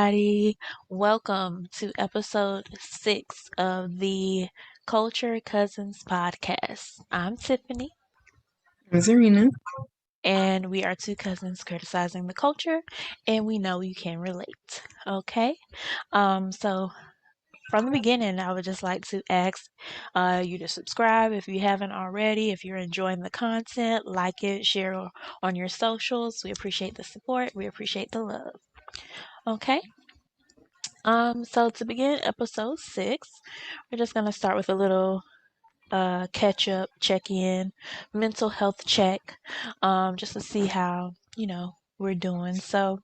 everybody. Welcome to episode 6 of the Culture Cousins podcast. I'm Tiffany, Zerrina. and we are two cousins criticizing the culture, and we know you can relate. Okay? So from the beginning, I would just like to ask you to subscribe if you haven't already. If you're enjoying the content, like it, share on your socials. We appreciate the support, we appreciate the love. Okay? So to begin episode 6, we're just gonna start with a little catch up, check in, mental health check, just to see how we're doing. So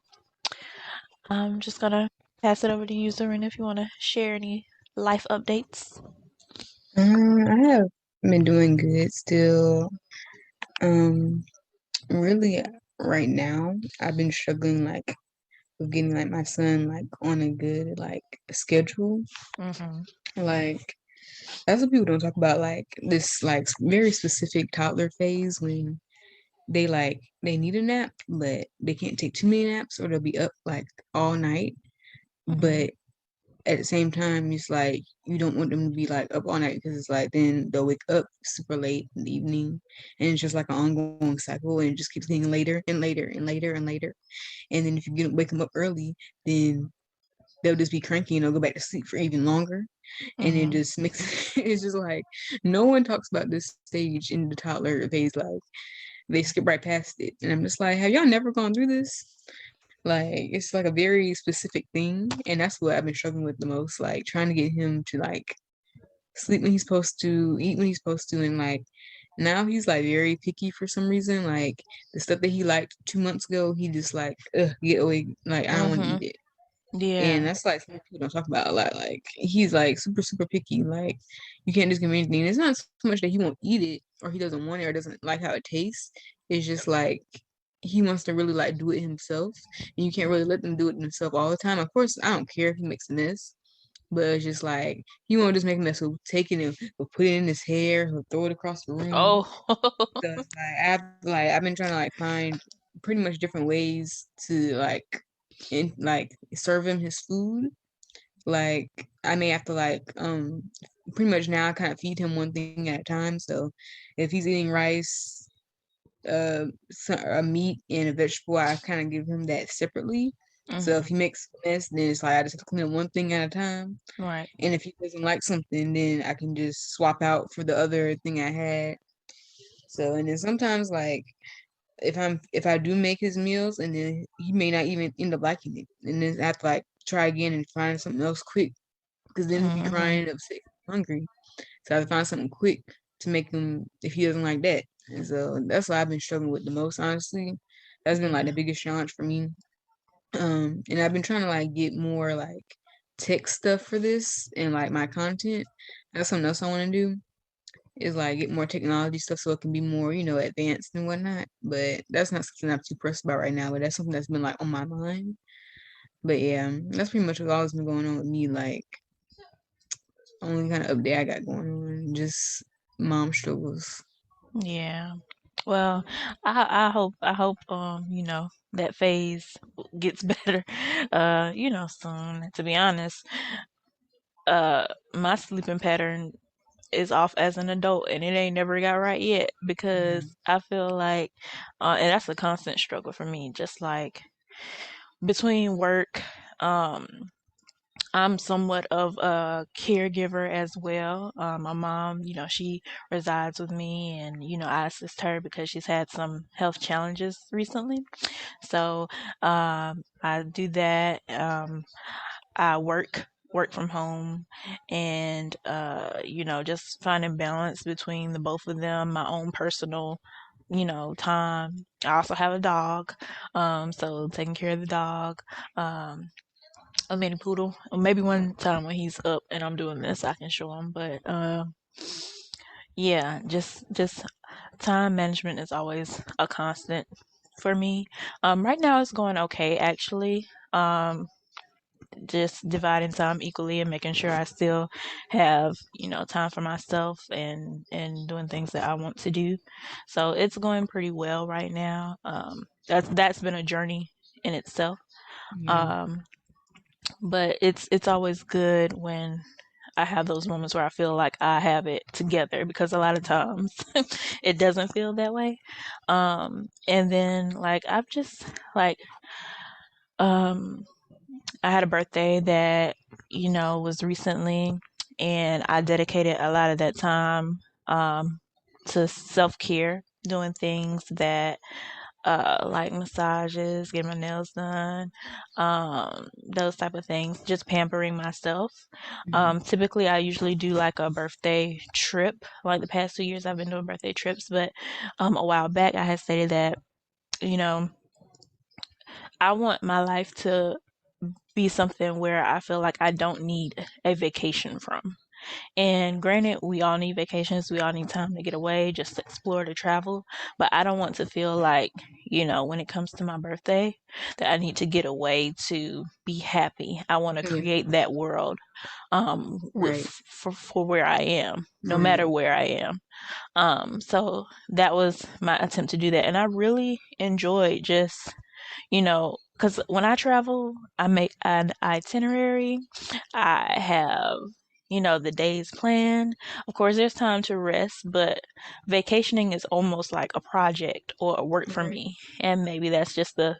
I'm just gonna pass it over to you, Zorin, if you want to share any life updates. I have been doing good still. Um, really right now, I've been struggling with getting my son on a good schedule. Mm-hmm. Like that's what people don't talk about, this very specific toddler phase when they need a nap, but they can't take too many naps or they'll be up all night. Mm-hmm. But at the same time, it's like you don't want them to be up all night because it's like then they'll wake up super late in the evening, and it's just like an ongoing cycle, and it just keeps getting later and later and later and later. And then if you wake them up early, then they'll just be cranky and they'll go back to sleep for even longer, and it Mm-hmm. just makes it's just like no one talks about this stage in the toddler phase. Like they skip right past it, and I'm just like, have y'all never gone through this? It's like a very specific thing, and that's what I've been struggling with the most. Like trying to get him to sleep when he's supposed to, eat when he's supposed to, and now he's very picky for some reason. Like the stuff that he liked 2 months ago, he just ugh, get away. Like I don't want to Mm-hmm. eat it. And Yeah. that's something people don't talk about a lot. Like he's super, super picky. Like you can't just give him anything. It's not so much that he won't eat it or he doesn't want it or doesn't like how it tastes. It's just he wants to really do it himself. And you can't really let them do it themselves all the time. Of course, I don't care if he makes a mess. But it's just he won't just make a mess. He'll take it and he'll put it in his hair. He'll throw it across the room. Oh. So it's I've been trying to find pretty much different ways to serve him his food. Like I may have to pretty much now I kind of feed him one thing at a time. So if he's eating rice, a meat and a vegetable, I kind of give him that separately. So if Mm-hmm. he makes a mess, then it's I just have to clean up one thing at a time. Right. And if he doesn't like something, then I can just swap out for the other thing I had. So and then sometimes if I do make his meals and then he may not even end up liking it, and then I have to try again and find something else quick because then he'll be Mm-hmm. crying, upset, hungry. So I have to find something quick to make him if he doesn't like that. And so that's what I've been struggling with the most, honestly. That's been the Yeah. biggest challenge for me. And I've been trying to get more tech stuff for this and my content. That's something else I want to do is get more technology stuff so it can be more, advanced and whatnot. But that's not something I'm too pressed about right now. But that's something that's been on my mind. But yeah, that's pretty much what's always been going on with me. Only kind of update I got going on, just mom struggles. Yeah. Well, I hope that phase gets better soon. To be honest, my sleeping pattern is off as an adult and it ain't never got right yet because Mhm. I feel like and that's a constant struggle for me, just like between work. um I'm somewhat of a caregiver as well. My mom, she resides with me, and I assist her because she's had some health challenges recently. So I do that. I work from home, and just finding balance between the both of them, my own personal time. I also have a dog, so taking care of the dog. Um, a mini poodle. Or maybe one time when he's up and I'm doing this, I can show him. But yeah, just time management is always a constant for me. Right now it's going okay actually. Just dividing time equally and making sure I still have time for myself and doing things that I want to do. So it's going pretty well right now. That's been a journey in itself. Yeah. Um, But it's always good when I have those moments where I feel like I have it together because a lot of times it doesn't feel that way. And then like I've just like um I had a birthday that, was recently, and I dedicated a lot of that time um to self-care, doing things that like massages, getting my nails done, those type of things, just pampering myself. Hmm. Typically, I usually do like a birthday trip. Like the past 2 years, I've been doing birthday trips, but a while back, I had stated that, you know, I want my life to be something where I feel like I don't need a vacation from. And granted, we all need vacations, we all need time to get away, just to explore, to travel. But I don't want to feel like, when it comes to my birthday, that I need to get away to be happy. I want to Yeah, create that world right, for where I am, no right. matter where I am. So that was my attempt to do that. And I really enjoyed just because when I travel, I make an itinerary. I have, the days planned. Of course, there's time to rest, but vacationing is almost like a project or a work for Right. me. And maybe that's just the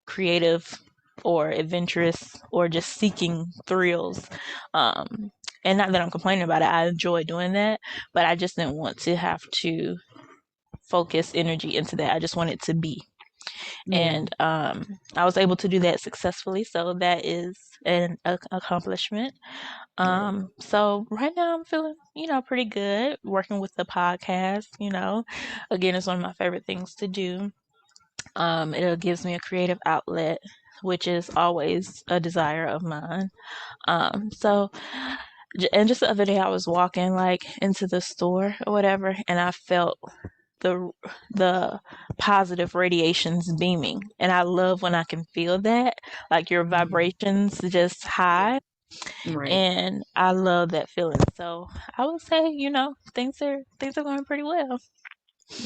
creative or adventurous or just seeking thrills. Um, and not that I'm complaining about it, I enjoy doing that, but I just didn't want to have to focus energy into that. I just want it to be. Yeah, And I was able to do that successfully, so that is an accomplishment. right. So right now I'm feeling, pretty good working with the podcast. Again, it's one of my favorite things to do. It gives me a creative outlet, which is always a desire of mine. So and just the other day I was walking like into the store or whatever, and I felt the the positive radiations beaming, and I love when I can feel that, like your Mhm. vibrations just high, Right. and I love that feeling. So I would say, things are going pretty well.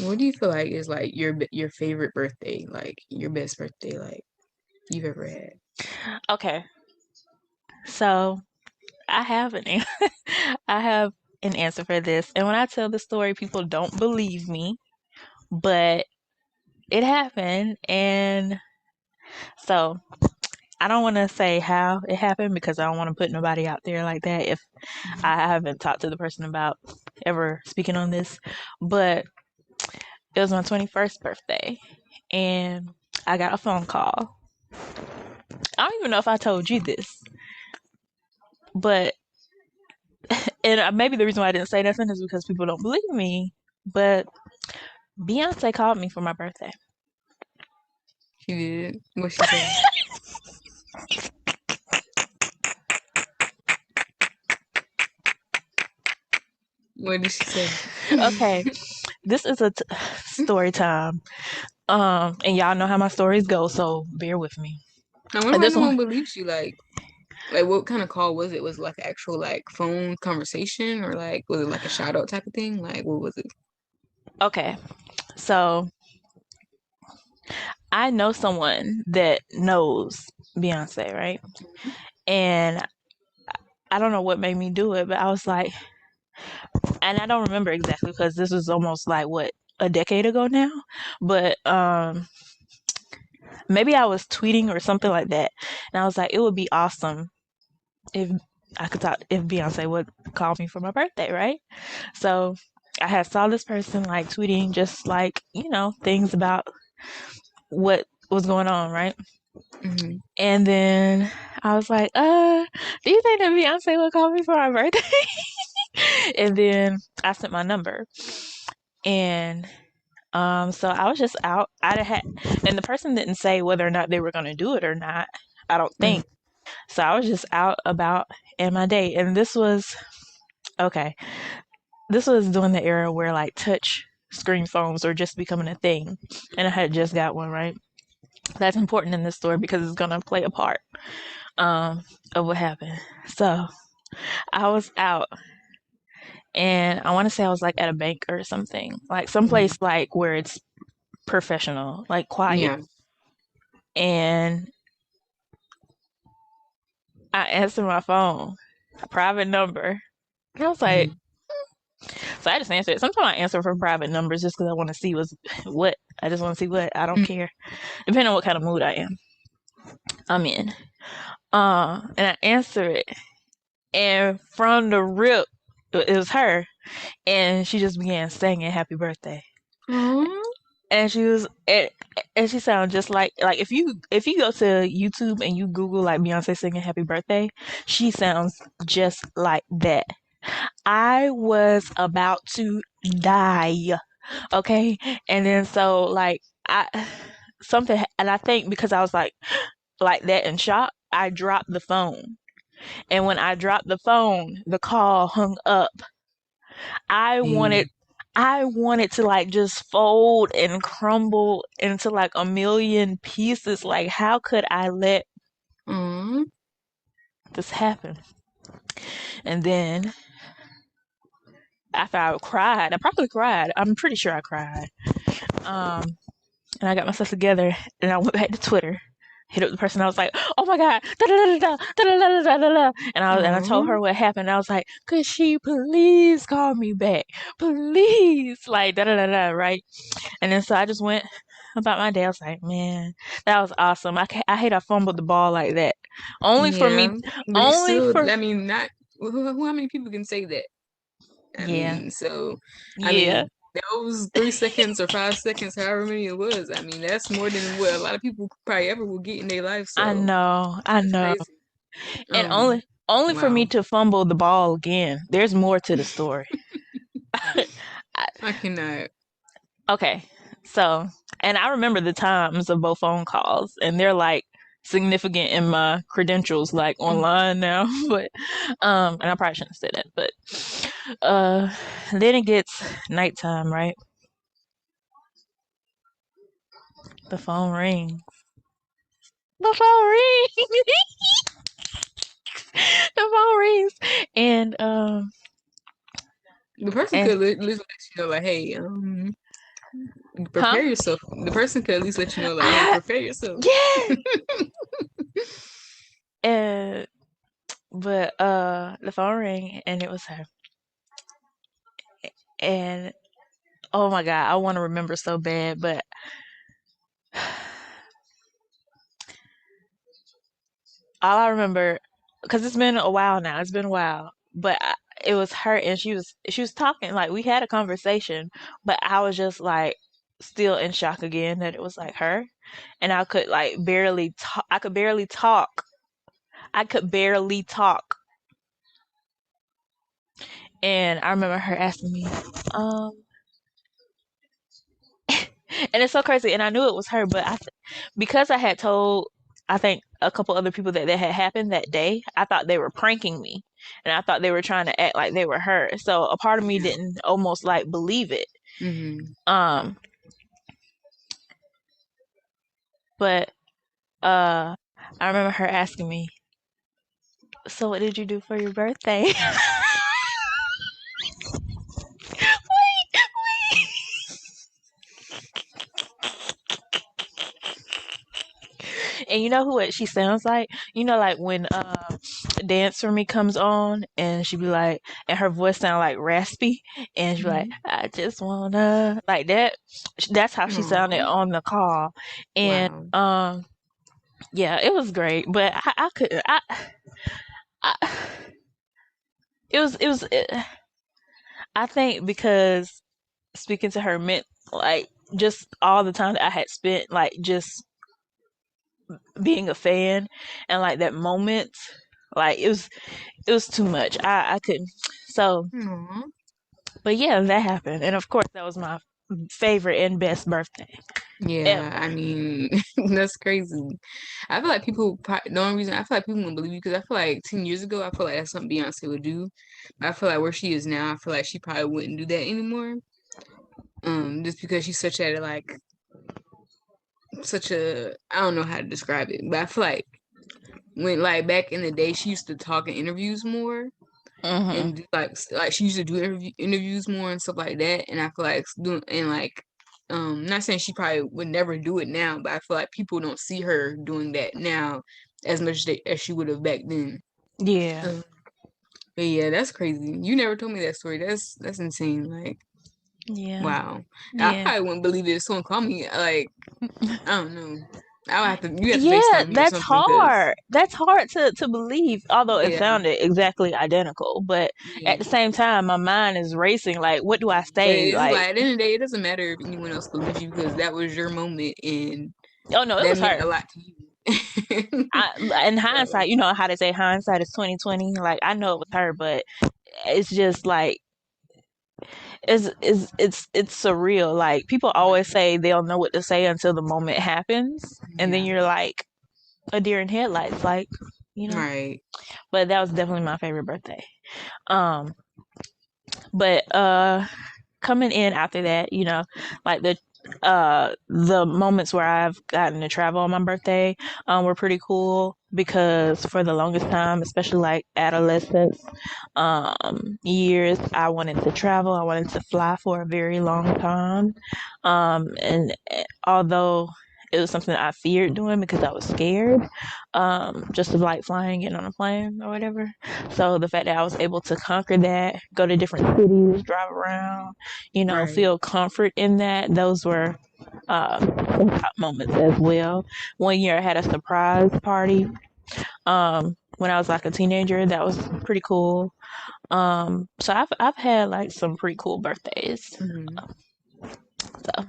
What do you feel like is like your favorite birthday, like your best birthday, like you've ever had? Okay, so I have I have an answer for this, and when I tell the story, people don't believe me, but it happened. And so I don't want to say how it happened because I don't want to put nobody out there like that if Mhm. I haven't talked to the person about ever speaking on this. But it was my 21st birthday, and I got a phone call. I don't even know if I told you this, but and maybe the reason why I didn't say nothing is because people don't believe me. But Beyonce called me for my birthday. She did. What she say? What did she say? Okay, this is story time. And y'all know how my stories go, so bear with me. I wonder why This no one, one believes you. Like what kind of call was it? Was it like an actual like phone conversation or like was it like a shout out type of thing? Like what was it? okay. So I know someone that knows Beyonce, right? And I don't know what made me do it, but I was like, and I don't remember exactly because this was almost like what, a decade ago now. But maybe I was tweeting or something like that, and I was like, it would be awesome if I could talk if Beyonce would call me for my birthday, right? So I had saw this person like tweeting just like things about what was going on, right? Hmm. And then I was like, do you think that Beyonce would call me for my birthday? And then I sent my number. And so I was just out. I had, and the person didn't say whether or not they were going to do it or not. I don't Hmm. think. So I was just out about in my day. And this was, okay, this was during the era where like touch screen phones were just becoming a thing. And I had just got one, right? That's important in this story because it's going to play a part um, of what happened. So I was out, and I want to say I was like at a bank or something, like Hmm. someplace like where it's professional, like quiet. Yeah. And I answered my phone, a private number. And I was like, Mhm. so I just answered it. Sometimes I answer for private numbers just because I want to see what's what. I just want to see what. I don't care. Depending on what kind of mood I'm in. And I answer it, and from the rip, it was her, and she just began singing "Happy Birthday." Aw. And and she sounded just like if you go to YouTube and you Google like Beyonce singing "Happy Birthday," she sounds just like that. I was about to die. Okay, and then so like I something, and I think because I was like that in shock, I dropped the phone. And when I dropped the phone, the call hung up. I wanted Dang. I wanted to like just fold and crumble into like a million pieces. Like how could I let Aw. this happen? And then after I cried, I probably cried. I'm pretty sure I cried. Um and I got myself together and I went back to Twitter. Hit up the person. I was like, "Oh my god!" Da, da, da, da, da, da, da, da, da, da. And I told Aw. her what happened. I was like, "Could she please call me back, please?" Like da da da da. Right. And then so I just went about my day. I was like, "Man, that was awesome." I hate I fumbled the ball like that. Only for Yeah, me. but it's Only still, for I mean, not how many people can say that? I yeah, mean, so, I yeah. mean, those 3 seconds or 5 seconds, however many it was, I mean, that's more than what a lot of people probably ever will get in their life. I So know. I that's know. crazy. And Um, only for me wow, to fumble the ball again. There's more to the story. I, I cannot. okay. So, and I remember the times of both phone calls, and they're like significant in my credentials, like online now. But, and I probably shouldn't have said that, but, uh, then it gets nighttime, right? The phone rings. The phone rings. The phone rings, and The person and could let you know, like, hey, huh? prepare yourself. The person could at least let you know, like, hey, I prepare yourself. yeah. And but the phone rang, and it was her, and oh my god, I want to remember so bad, but all I remember, because it's been a while now, it's been a while, but it was her, and she was talking, like we had a conversation, but I was just like still in shock again that it was like her, and I could like barely talk. I could barely talk. I could barely talk, and I remember her asking me, um, and it's so crazy, and I knew it was her, but because I had told, I think, a couple other people that had happened that day, I thought they were pranking me, and I thought they were trying to act like they were her. So a part of me Yeah. didn't almost like believe it. Hmm. Um, but I remember her asking me, "So what did you do for your birthday?" And you know who she sounds like? You know, like when Dance For Me comes on, and she be like, and her voice sound like raspy, and she be like, Hmm. "I just wanna," like that. That's how she sounded Aw, on the call, and wow. yeah, it was great. But I couldn't. I it was. I think because speaking to her meant like just all the time that I had spent like just being a fan, and like that moment, like it was too much. I couldn't. So, Aw. but yeah, that happened, and of course that was my favorite and best birthday Yeah, ever. I mean, that's crazy. I feel like the only reason I feel like people won't believe you because I feel like 10 years ago, I feel like that's something Beyonce would do. But I feel like where she is now, I feel like she probably wouldn't do that anymore. Just because she's such a, I don't know how to describe it, but I feel like when, like, back in the day, she used to talk in interviews more Mhm. and do, like she used to do interviews more and stuff like that. And I feel like doing and like not saying she probably would never do it now, but I feel like people don't see her doing that now as much as she would have back then. Yeah. Um, but yeah, that's crazy. You never told me that story. That's insane. Like, Yeah. wow. I Yeah. probably wouldn't believe it if someone called me. Like, I don't know. I would have to. You have to Yeah, FaceTime me or that's something, cause hard. That's hard to believe, although it yeah, sounded exactly identical. But at yeah. the same time, my mind is racing. Like, what do I But say? it's Like, like at the end of the day, it doesn't matter if anyone else believes you because that was your moment and oh no, it that was meant a her. lot to you. In So hindsight, you know how they say hindsight is 20/20. Like, I know it was her, but it's just like it's surreal. Like people always right, say they'll know what to say until the moment happens, and then yeah, you're like a deer in headlights. Like, you know. right, But that was definitely my favorite birthday. Um, but coming in after that, you know, like the moments where I've gotten to travel on my birthday were pretty cool because for the longest time, especially like adolescence years, I wanted to travel. I wanted to fly for a very long time. And although it was something I feared doing because I was scared, just of like flying in on a plane or whatever. So the fact that I was able to conquer that, go to different cities, drive around, you know, right. feel comfort in that, those were some top moments as well. One year I had a surprise party when I was like a teenager. That was pretty cool. So I've had like some pretty cool birthdays. Hmm. So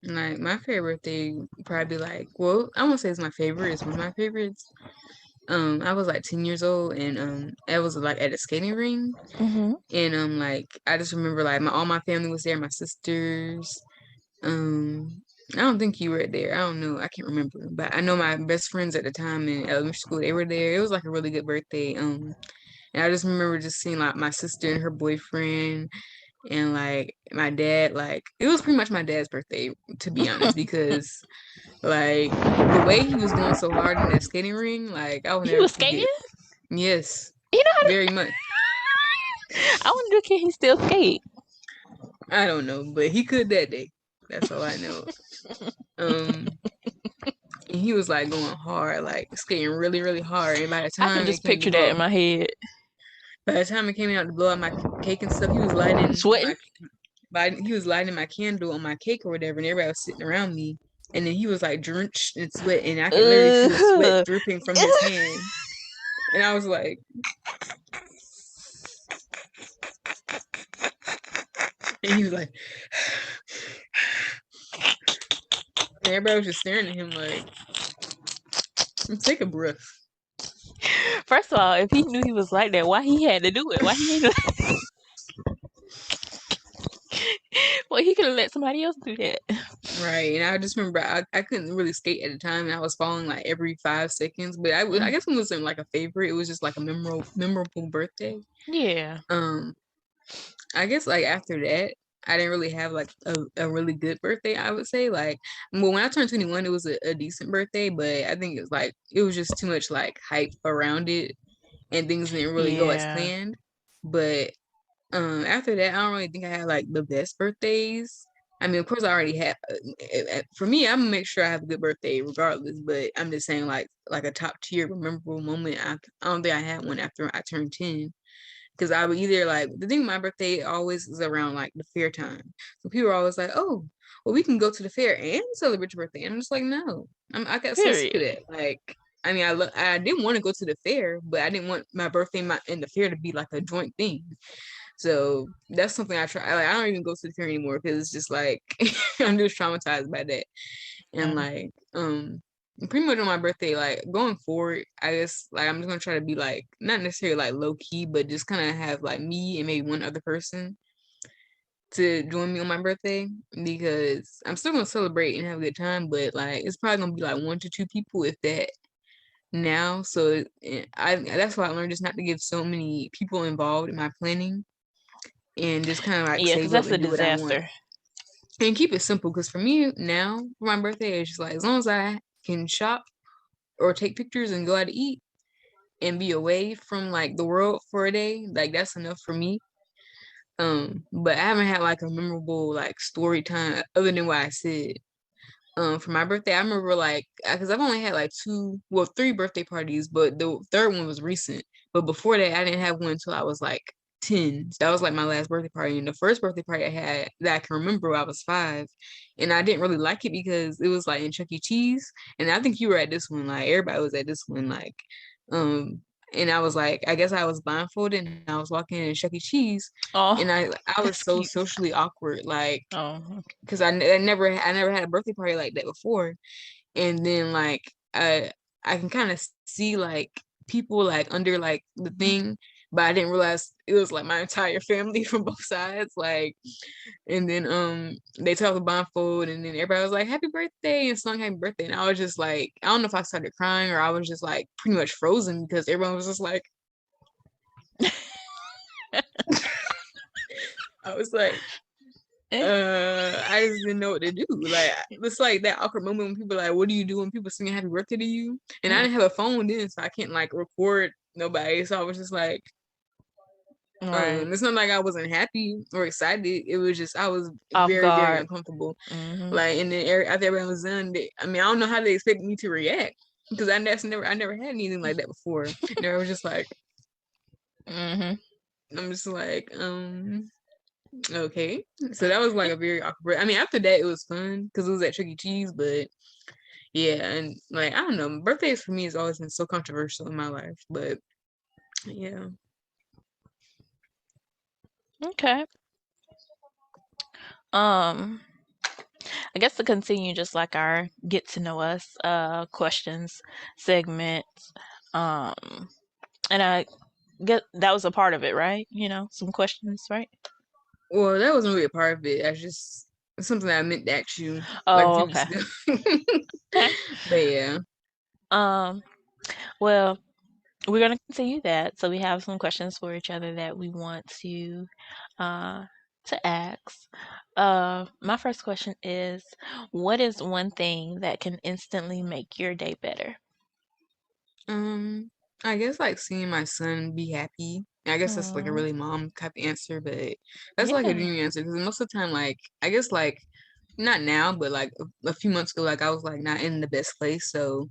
Like my favorite thing probably like well, I won't say it's my favorite. It's one of my favorites. I was like 10 years old and I was like at a skating ring hmm and like I just remember like all my family was there, my sisters. I don't think you were there. I don't know. I can't remember. But I know my best friends at the time in elementary school, they were there. It was like a really good birthday. And I just remember just seeing like my sister and her boyfriend and like my dad, like it was pretty much my dad's birthday, to be honest, because like the way he was going so hard in that skating ring, like I will he never was skating. forget. Yes, You know how very much. I wonder can he still skate? I don't know, but he could that day. That's all I know. Um, and he was like going hard, like skating really, really hard. And I can just picture that in my head. by the time it came out to blow out my cake and stuff, he was lighting Sweating. he was lighting my candle on my cake or whatever, and everybody was sitting around me. And then he was like drenched in sweat, and I could literally feel sweat Ugh. dripping from his hand. And I was like, and he was like, and everybody was just staring at him like, take a breath. First of all, if he knew he was like that, why he had to do it? Why he ain't? Well, he could have let somebody else do that. Right. And I just remember I couldn't really skate at the time and I was falling like every 5 seconds. But I Mm, guess it wasn't like a favorite. It was just like a memorable birthday. yeah, Um, I guess like after that, I didn't really have like a really good birthday, I would say. Like well when I turned 21, it was a decent birthday, but I think it was just too much like hype around it and things didn't really go as yeah, planned. But after that, I don't really think I had like the best birthdays. I mean, of course, I already had. For me, I'm gonna make sure I have a good birthday regardless. But I'm just saying, like a top tier memorable moment. I don't think I had one after I turned 10 because I would either like the thing. My birthday always is around like the fair time, so people are always like, "Oh, well, we can go to the fair and celebrate your birthday." And I'm just like, no, I got so sick of period. that. Like, I mean, I didn't want to go to the fair, but I didn't want my birthday and the fair to be like a joint thing. So that's something I try. Like I don't even go to the fair anymore because it's just like I'm just traumatized by that. And Um, like pretty much on my birthday, like going forward, I guess like I'm just gonna try to be like not necessarily like low key, but just kind of have like me and maybe one other person to join me on my birthday because I'm still gonna celebrate and have a good time, but like it's probably gonna be like 1 to 2 people if that now. So I that's why I learned just not to get so many people involved in my planning and just kind of like yeah, because save up that's a and do what I want disaster. and keep it simple. Because for me now, for my birthday, it's just like as long as I can shop or take pictures and go out to eat and be away from like the world for a day, like that's enough for me. But I haven't had like a memorable like story time other than what I said. For my birthday, I remember like because I've only had like two, well, three birthday parties, but the third one was recent. But before that, I didn't have one until I was like 10. So that was like my last birthday party. And the first birthday party I had that I can remember, I was 5, and I didn't really like it because it was like in Chuck E. Cheese. And I think you were at this one, like everybody was at this one, like, um. And I was like, I guess I was blindfolded and I was walking in Chuck E. Cheese, Oh, and I was that's so cute. socially awkward, like Oh, because I never had a birthday party like that before. And then like I can kind of see like people like under like the thing, but I didn't realize it was like my entire family from both sides. Like, and then they took off the blindfold, and then everybody was like happy birthday and sung happy birthday, and I was just like, I don't know if I started crying or I was just like pretty much frozen because everyone was just like, I was like, eh, I just didn't know what to do. Like it's like that awkward moment when people are like, what do you do when people singing happy birthday to you? And I mm, didn't have a phone then, so I can't like record nobody. So I was just like, right. it's not like I wasn't happy or excited. It was just I was Off very, very guard. uncomfortable. Hmm. Like and then after everyone was done, I mean, I don't know how they expect me to react because I never had anything like that before. And they were just like, Hmm. I'm just like, okay. So that was like a very awkward. I mean, after that it was fun because it was at Chuck E. Cheese, but yeah, and like I don't know, birthdays for me has always been so controversial in my life, but yeah. Okay. Um, I guess to continue just like our get to know us questions segment. Um, and I get that was a part of it, right? You know, some questions, right? Well, that wasn't really a part of it. I just it's something that I meant to ask you like a Oh, few weeks okay. ago. Okay. But yeah. Um, well, we're gonna continue that. So we have some questions for each other that we want uh to ask. My first question is, what is one thing that can instantly make your day better? Um, I guess like seeing my son be happy. I guess that's like a Mm, really mom type answer, but that's like a yeah. dream answer because most of the time, like I guess like not now, but like a few months ago, like I was like not in the best place. So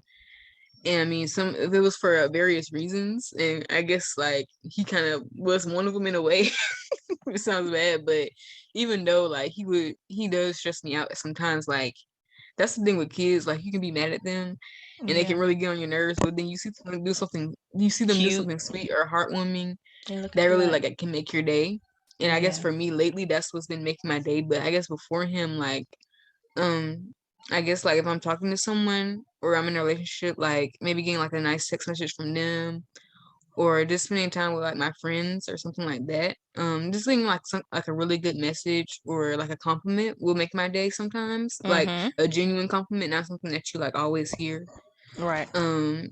and I mean, some if it was for various reasons, and I guess like he kind of was one of them in a way. It sounds bad, but even though like he does stress me out sometimes. Like that's the thing with kids, like you can be mad at them, and they can Yeah. really get on your nerves. But then you see them do Cute. something sweet or heartwarming You look that and be really like, like it can make your day. And I guess yeah. for me lately, that's what's been making my day. But I guess before him, like um, I guess like if I'm talking to someone or I'm in a relationship, like maybe getting like a nice text message from them or just spending time with like my friends or something like that. Just getting like some like a really good message or like a compliment will make my day sometimes. Like Mm-hmm. a genuine compliment, not something that you like always hear. Right. Um,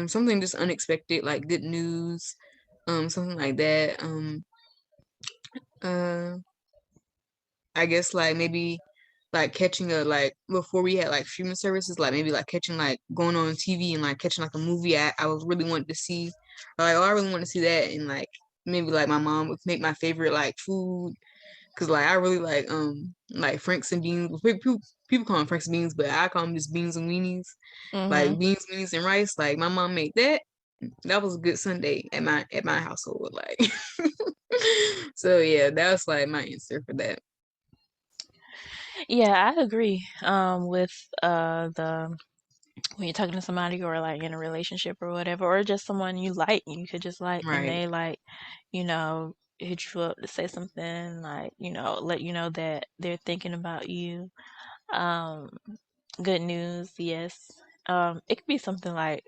something just unexpected, like good news, something like that. Uh I guess like maybe like catching a like before we had like streaming services, like maybe like catching like going on TV and like catching like a movie I was really wanting to see. Like, oh, I really want to see that, and like maybe like my mom would make my favorite like food because like I really like Franks and beans. People call them Franks and beans, but I call them just beans and weenies. Mm-hmm. Like beans, weenies, and rice. Like my mom made that. That was a good Sunday at my household. Like, so yeah, that was like my answer for that. Yeah, I agree. With the when you're talking to somebody or like in a relationship or whatever, or just someone you could just like, and Right. they like, you know, hit you up to say something like, let you know that they're thinking about you. Um, Good news, yes. It could be something like,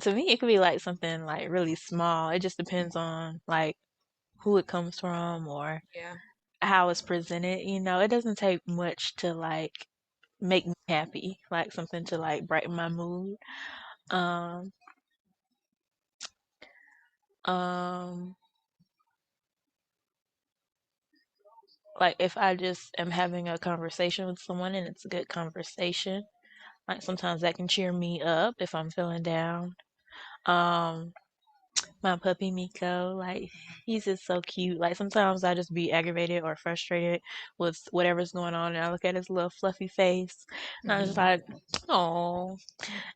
to me, it could be like something like really small. It just depends on like who it comes from or Yeah. how it's presented. It doesn't take much to like make me happy, like something to like brighten my mood. Um, um, like if I just am having a conversation with someone and it's a good conversation, like sometimes that can cheer me up if I'm feeling down. Um, My puppy Miko, like he's just so cute. Like sometimes I just be aggravated or frustrated with whatever's going on, and I look at his little fluffy face, and I'm just Mhm. like, oh,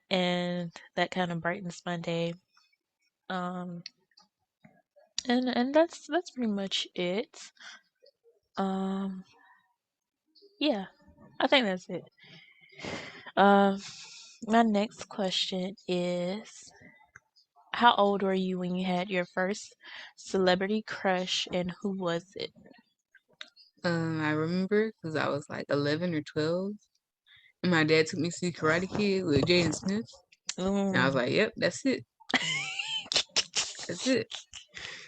and that kind of brightens my day. Um, and that's pretty much it. Um, yeah, I think that's it. Um, my next question is, how old were you when you had your first celebrity crush, and who was it? I remember because I was like 11 or 12, and my dad took me to see Karate Kid with Jaden Smith, and I was Mm. like, "Yep, that's it, that's it."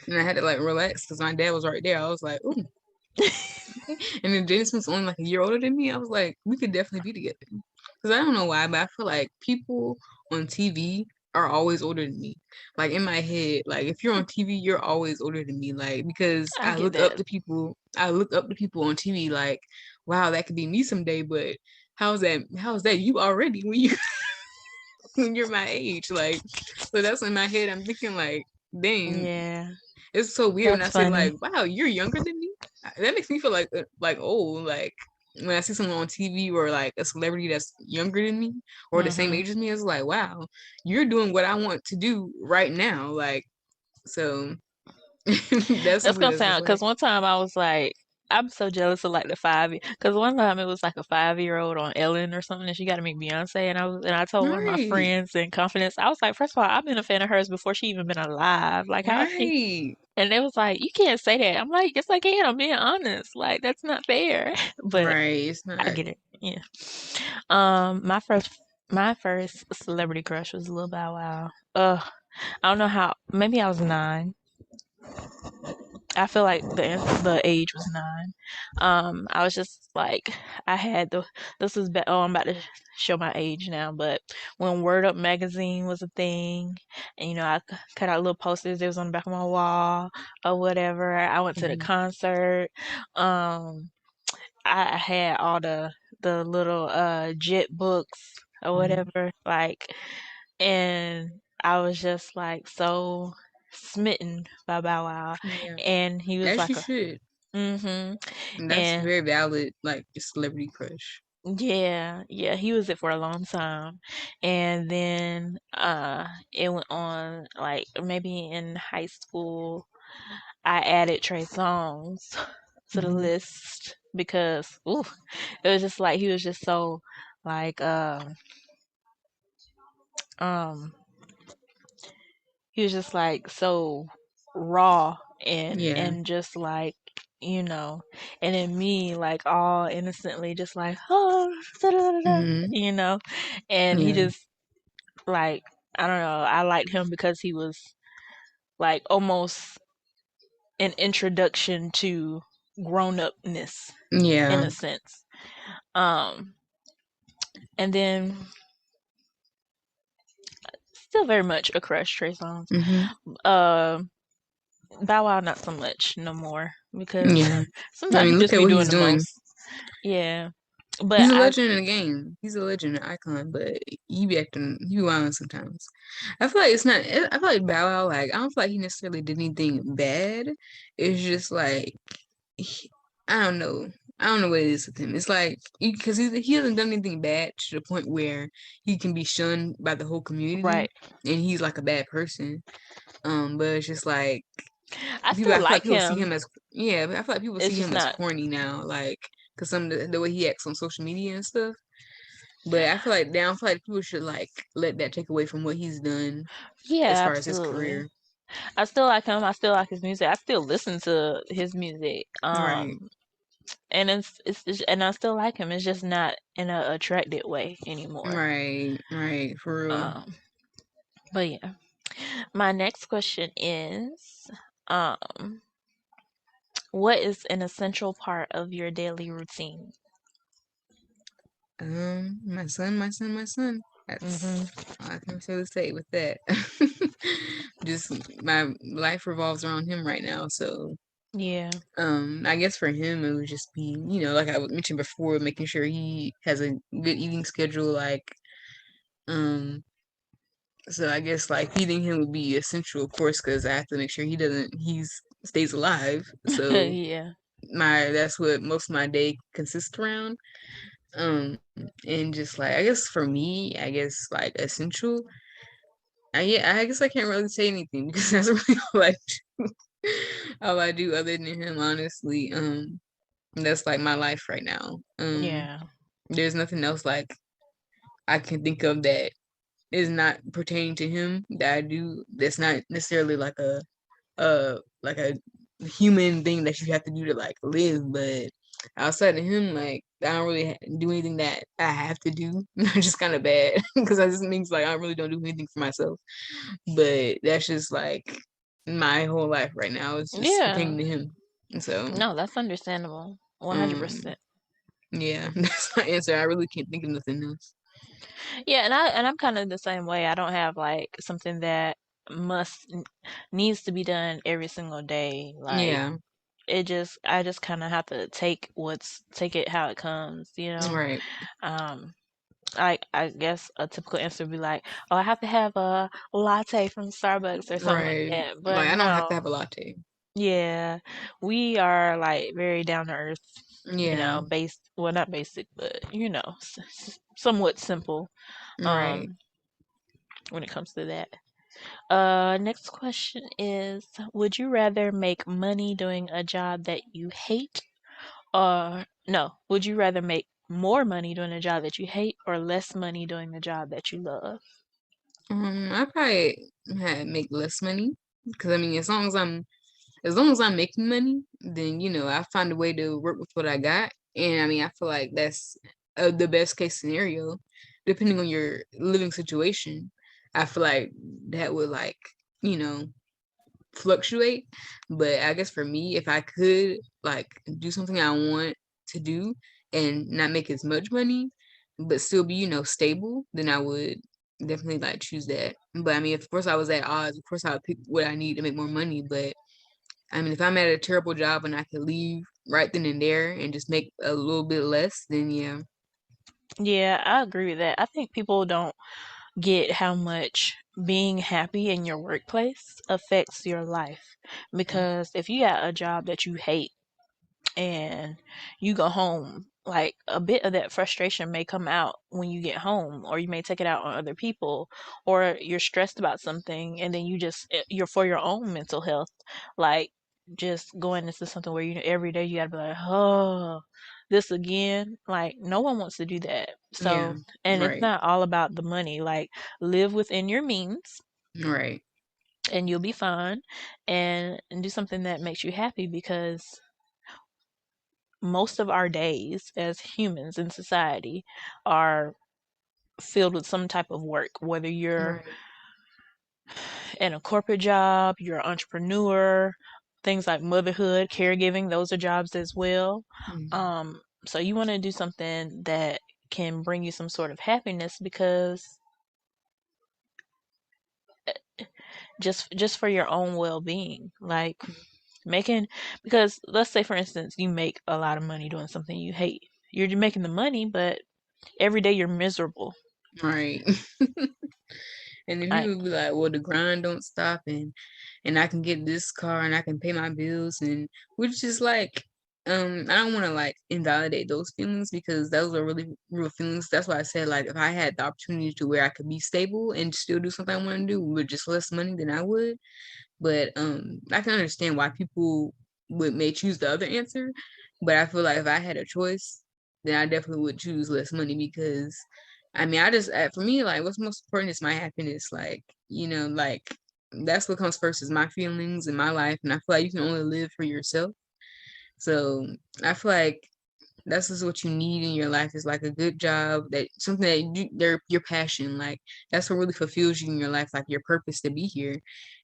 And I had to like relax because my dad was right there. I was like, "Ooh, okay." And then Jaden Smith's only like a year older than me. I was like, "We could definitely be together." Because I don't know why, but I feel like people on TV are always older than me. Like in my head, like if you're on TV, you're always older than me. Like because I get that. I look up to people on TV. Like, wow, that could be me someday. But how's that? How's that you already when you when you're my age? Like, so that's in my head. I'm thinking like, dang, Yeah, it's so weird when I that's say funny. like, "Wow, you're younger than me." That makes me feel like old. Like when I see someone on TV or like a celebrity that's younger than me or the same Hmm. age as me, it's like, "Wow, you're doing what I want to do right now." Like so, that's That's what gonna this is sound, like. because one time I was like, I'm so jealous of like the because one time it was like a 5-year-old on Ellen or something, and she got to meet Beyonce, and I told one of my Right, friends in confidence, I was like, first of all, I've been a fan of hers before she even been alive. Like, how is she? right, And they was like, you can't say that. I'm like, yes, I can. I'm being honest. Like, that's not fair. But right. It's I not. get it. Yeah. My first celebrity crush was Lil Bow Wow. I don't know how. Maybe I was 9. I feel like the age was 9. I was just like, I had the this was oh, I'm about to show my age now, but when Word Up magazine was a thing, and I cut out little posters. It was on the back of my wall or whatever. I went to the Mhm. concert. Um, I had all the little Jet books or Mhm. whatever, like, and I was just like so smitten by Bow Wow, Yeah, and he was as like you a should. And that's and very valid. Like celebrity crush. yeah, yeah, he was it for a long time. And then it went on, like, maybe in high school I added Trey Songz to the Hmm. list because ooh, it was just like he was just so like um he was just like so raw and Yeah. just like you know and then me like all innocently just like oh da, da, da, da, Hmm. and he Yeah. just like I don't know, I liked him because he was like almost an introduction to grown upness in Yeah. a sense. um and then still very much a crush, Trey Songz. Hmm. uh Bow Wow not so much no more because Yeah. I sometimes he mean, look just at be what doing he's the doing. most. Yeah, but He's a I legend in the game. He's a legend, an icon, but he be wilding sometimes. I feel like it's not. I feel like Bow Wow, like I don't feel like he necessarily did anything bad. It's just like he, I don't know. I don't know what it is with him. It's like because he hasn't done anything bad to the point where he can be shunned by the whole community, right. and he's like a bad person. But it's just like I people. still I feel like like people see him. him as yeah. I feel like people It's see just him as not. corny now, like because some of the way he acts on social media and stuff. But I feel like now I feel like people should like let that take away from what he's done as Yeah, far as his absolutely. career. I still like him. I still like his music. I still listen to his music. Right, And and I still like him. It's just not in a attracted way anymore. right, for real. Um, but yeah. My next question is, um, what is an essential part of your daily routine? My son, my son, my son. Hmm. That's all I can really say with that. Just my life revolves around him right now, so Yeah. I guess for him it would just be, like I mentioned before, making sure he has a good eating schedule, like um So I guess like feeding him would be essential, of course, because I have to make sure he stays alive. So Yeah. my that's what most of my day consists around. And just like I guess for me, I guess like essential. Yeah, I guess I can't really say anything because that's really all I do other than him, honestly. That's like my life right now. Yeah. There's nothing else like I can think of that is not pertaining to him that I do. That's not necessarily like a human thing that you have to do to like live, but outside of him, like I don't really do anything that I have to do. Just kind of bad because that just means like I really don't do anything for myself. But that's just like my whole life right now is just Yeah. pertaining to him. And so, No, that's understandable. um, 100%. yeah, that's my answer. I really can't think of nothing else. Yeah, and I'm kind of the same way. I don't have like something that must needs to be done every single day. Like Yeah, I just kind of have to take it how it comes, you know. right, Um I guess a typical answer would be like, "Oh, I have to have a latte from Starbucks or something like right. that." But Like I don't have to no. have a latte. Yeah. We are like very down to earth, you Yeah, know, well, not basic, but you know, somewhat simple right. um when it comes to that. Next question is, would you rather make money doing a job that you hate, or no, would you rather make more money doing a job that you hate or less money doing the job that you love? I probably make less money because I mean, as long as I'm making money, then I find a way to work with what I got, and I mean, I feel like that's the best case scenario, depending on your living situation. I feel like that would like you know fluctuate, but I guess for me, if I could like do something I want to do and not make as much money, but still be stable, then I would definitely like choose that. But I mean, of course, I was at odds. Of course, I would pick what I need to make more money. But I mean, if I'm at a terrible job and I could leave right then and there and just make a little bit less, then yeah, Yeah, I agree with that. I think people don't get how much being happy in your workplace affects your life. Because if you got a job that you hate and you go home, like a bit of that frustration may come out when you get home, or you may take it out on other people, or you're stressed about something and then you're for your own mental health, like just going into something where every day you gotta be like, oh, this again. Like, no one wants to do that. yeah, So, and it's right, not all about the money. Like, live within your means right, and you'll be fine, and do something that makes you happy, because most of our days as humans in society are filled with some type of work, whether you're right. in a corporate job, you're an entrepreneur, things like motherhood, caregiving, those are jobs as well. Mhm. So you want to do something that can bring you some sort of happiness, because just for your own well-being, like making, because let's say for instance you make a lot of money doing something you hate. You're making the money, but every day you're miserable. Right. And then Like, people be like, well, the grind don't stop and I can get this car and I can pay my bills and which is like I don't want to like invalidate those feelings because those are really real feelings. That's why I said like if I had the opportunity to where I could be stable and still do something I want to do with just less money than I would. But I can understand why people would may choose the other answer. But I feel like if I had a choice, then I definitely would choose less money because I mean I just for me like what's most important is my happiness. Like, like that's what comes first is my feelings and my life. And I feel like you can only live for yourself. So I feel like that's just what you need in your life is like a good job that something that they're your passion. Like that's what really fulfills you in your life, like your purpose to be here.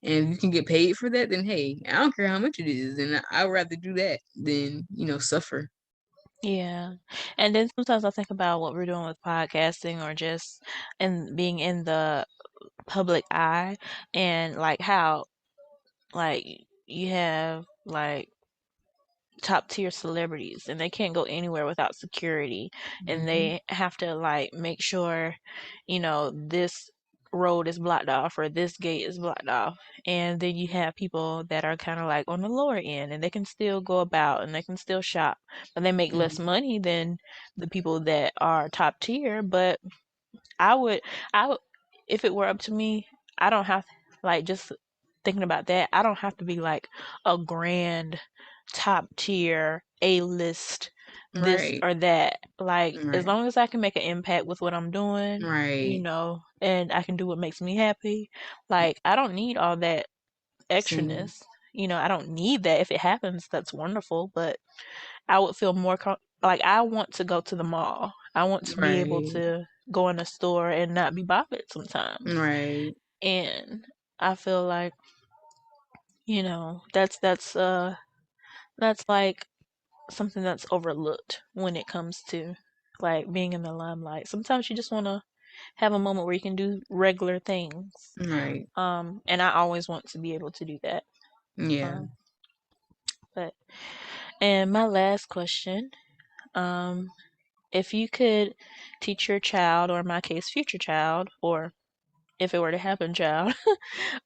And if you can get paid for that, then hey, I don't care how much it is. And I would rather do that than, suffer. yeah. And then sometimes I think about what we're doing with podcasting, or just and being in the public eye, and like how, like, you have like top tier celebrities and they can't go anywhere without security, and Mhm. they have to like make sure, this road is blocked off or this gate is blocked off. And then you have people that are kind of like on the lower end and they can still go about and they can still shop, but they make less Mhm. money than the people that are top tier. But I would, I would, if it were up to me, I don't have, like, just thinking about that, I don't have to be like a grand top tier A list this Right. or that. Like, as Right. long as I can make an impact with what I'm doing, Right. and I can do what makes me happy, like, I don't need all that Same. extraness. I don't need that. If it happens, that's wonderful, but I would feel more like I want to go to the mall. I want to be able Right. to go in a store and not be bothered sometimes. Right. And I feel like, that's like something that's overlooked when it comes to like being in the limelight. Sometimes you just want to have a moment where you can do regular things. Right. And I always want to be able to do that. Yeah. Um, but and my last question, um, if you could teach your child, or in my case, future child, or if it were to happen, child,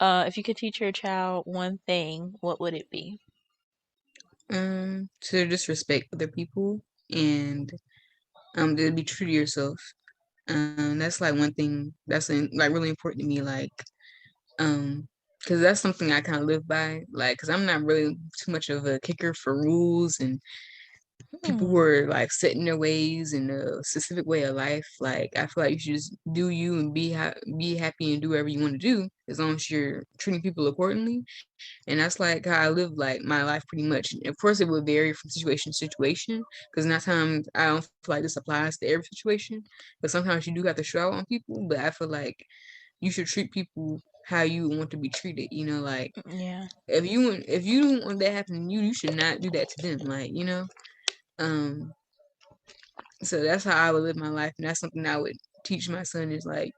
if you could teach your child one thing, what would it be? To just respect other people and to be true to yourself. That's like one thing that's like really important to me. Like, because that's something I kind of live by. Like, because I'm not really too much of a kicker for rules and people who Hmm. are like set in their ways in a specific way of life. Like, I feel like you should just do you and be happy and do whatever you want to do as long as you're treating people accordingly. And that's like how I live like my life pretty much. Of course, it would vary from situation to situation because not times I don't feel like this applies to every situation, but sometimes you do have to show out on people. But I feel like you should treat people how you want to be treated. Like Yeah. if you don't want that to happen to you, you should not do that to them. Um. So that's how I would live my life, and that's something I would teach my son is like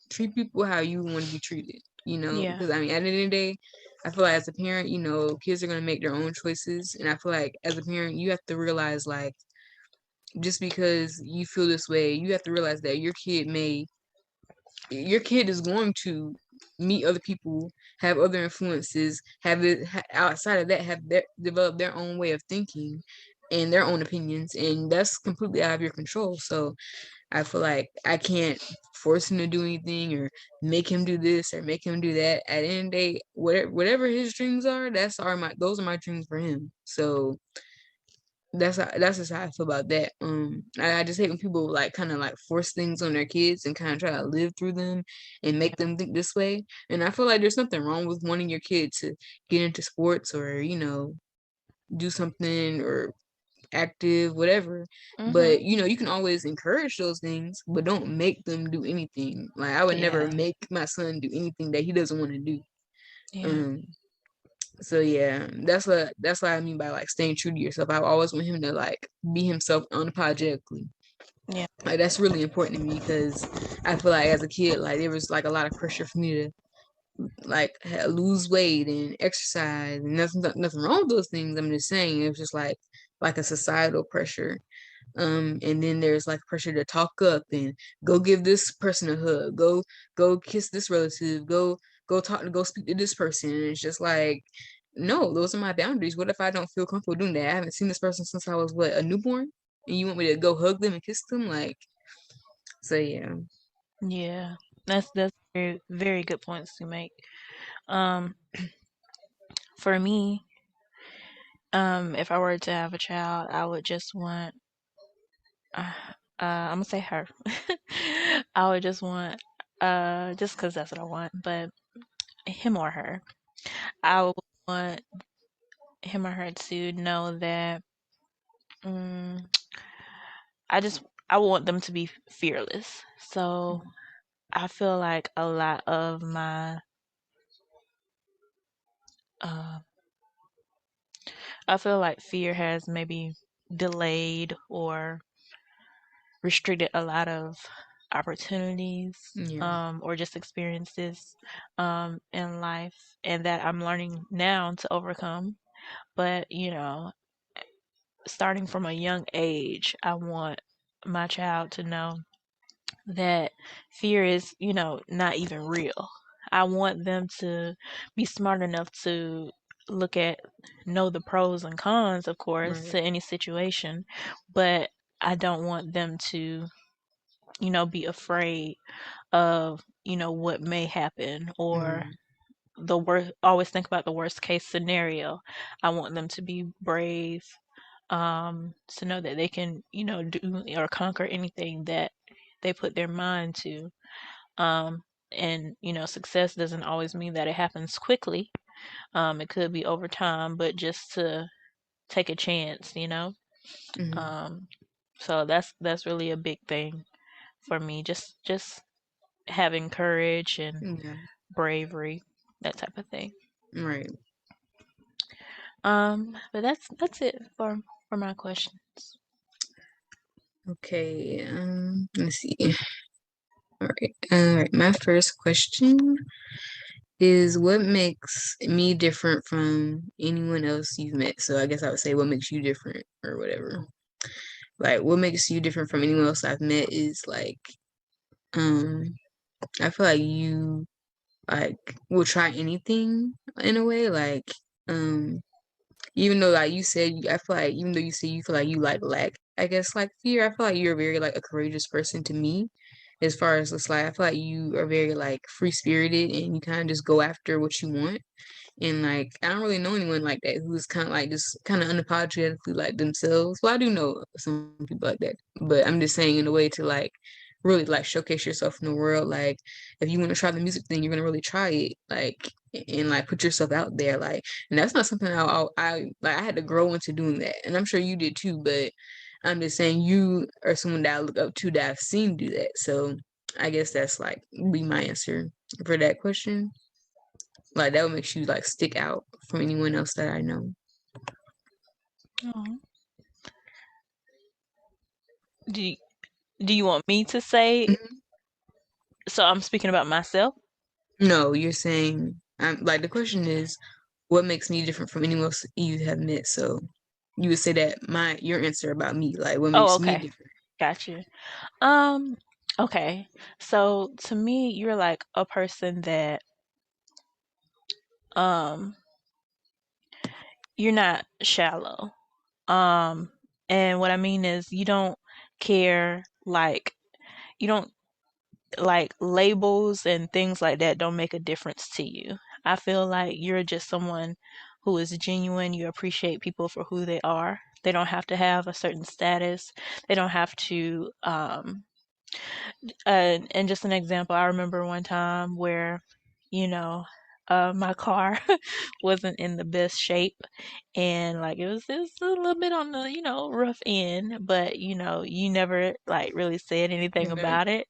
treat people how you want to be treated. Yeah. Because I mean, at the end of the day, I feel like as a parent, kids are gonna make their own choices, and I feel like as a parent, you have to realize like just because you feel this way, you have to realize that your kid is going to meet other people, have other influences, outside of that, develop their own way of thinking and their own opinions, and that's completely out of your control. So I feel like I can't force him to do anything or make him do this or make him do that. At the end of the day, whatever his dreams are, those are my dreams for him. So that's just how I feel about that. I just hate when people like kind of like force things on their kids and kind of try to live through them and make them think this way. And I feel like there's nothing wrong with wanting your kid to get into sports or do something or active, whatever. Mhm. But you can always encourage those things, but don't make them do anything. Like I would never Yeah. make my son do anything that he doesn't want to do. Yeah. Um, so yeah, that's what I mean by like staying true to yourself. I always want him to like be himself unapologetically. Yeah. Like that's really important to me because I feel like as a kid, like there was like a lot of pressure for me to like lose weight and exercise, and nothing wrong with those things. I'm just saying it was just like a societal pressure. And then there's like pressure to talk up and go give this person a hug, go kiss this relative, go speak to this person. And it's just like, no, those are my boundaries. What if I don't feel comfortable doing that? I haven't seen this person since I was what, a newborn, and you want me to go hug them and kiss them? Like, so yeah. Yeah. That's very very good points to make. Um, for me, if I were to have a child, I would just want, I'm gonna say her. I would just want, just because that's what I want, but him or her. I would want him or her to know that, mm, I want them to be fearless. So I feel like a lot of uh, I feel like fear has maybe delayed or restricted a lot of opportunities, Yeah. or just experiences, in life, and that I'm learning now to overcome. But, starting from a young age, I want my child to know that fear is, not even real. I want them to be smart enough to look at, know the pros and cons, of course, Right. to any situation, but I don't want them to, be afraid of, what may happen, or Mm-hmm. the worst, always think about the worst case scenario. I want them to be brave, to know that they can, do or conquer anything that they put their mind to. Um, and success doesn't always mean that it happens quickly. It could be over time, but just to take a chance. Mm-hmm. Um, so that's really a big thing for me. Just having courage and Yeah. bravery, that type of thing. Right. But that's it for my questions. Okay. Let's see. All right. All right. My first question is what makes me different from anyone else you've met? So I guess I would say what makes you different or whatever. Like what makes you different from anyone else I've met is like um I feel like you like will try anything in a way like um even though like you said I feel like even though you say you feel like you like lack I guess like fear I feel like you're very like a courageous person to me as far as it's like I feel like you are very like free spirited and you kind of just go after what you want. And like, I don't really know anyone like that who's kind of like just kind of unapologetically like themselves. Well, I do know some people like that, but I'm just saying in a way to like really like showcase yourself in the world. Like, if you want to try the music thing, you're gonna really try it. Like, and like put yourself out there. Like, and that's not something I like. I had to grow into doing that, and I'm sure you did too. But I'm just saying you are someone that I look up to that I've seen do that. So I guess that's like be my answer for that question. Like that would make you like stick out from anyone else that I know. Oh. Do you, do you want me to say? Mhm. So I'm speaking about myself. No, you're saying like the question is what makes me different from anyone else you have met. So you would say that my your answer about me, like what Oh, makes me okay, different. gotcha. Um, okay. So to me, you're like a person that um you're not shallow. Um, and what I mean is you don't care, like you don't like labels and things like that don't make a difference to you. I feel like you're just someone who is genuine. You appreciate people for who they are. They don't have to have a certain status. They don't have to and just an example, I remember one time where, you know, my car wasn't in the best shape, and like it was a little bit on the, rough end, but you never like really said anything Okay. about it.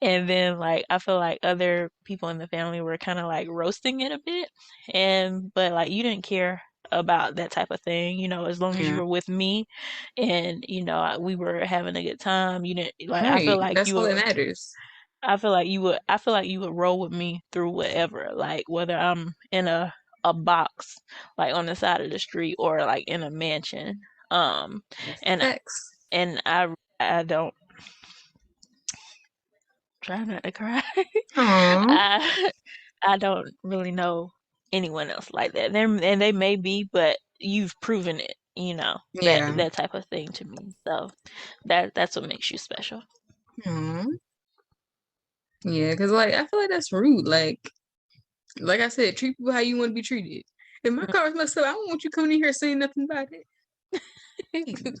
And then like I feel like other people in the family were kind of like roasting it a bit, and but like you didn't care about that type of thing, as long as you Yeah. were with me and we were having a good time. You didn't like I feel Right. like That's you all that were matters. I feel like you would roll with me through whatever, like whether I'm in a box like on the side of the street or like in a mansion. Um That's the and facts. I don't try not to cry. Aw. I I don't really know anyone else like that. And they may be, but you've proven it, that Yeah. that type of thing to me. So that's what makes you special. Aw. Yeah, because like I feel like that's rude. Like I said, treat people how you want to be treated. If my car is messed up, I don't want you coming in here saying nothing about it. Please.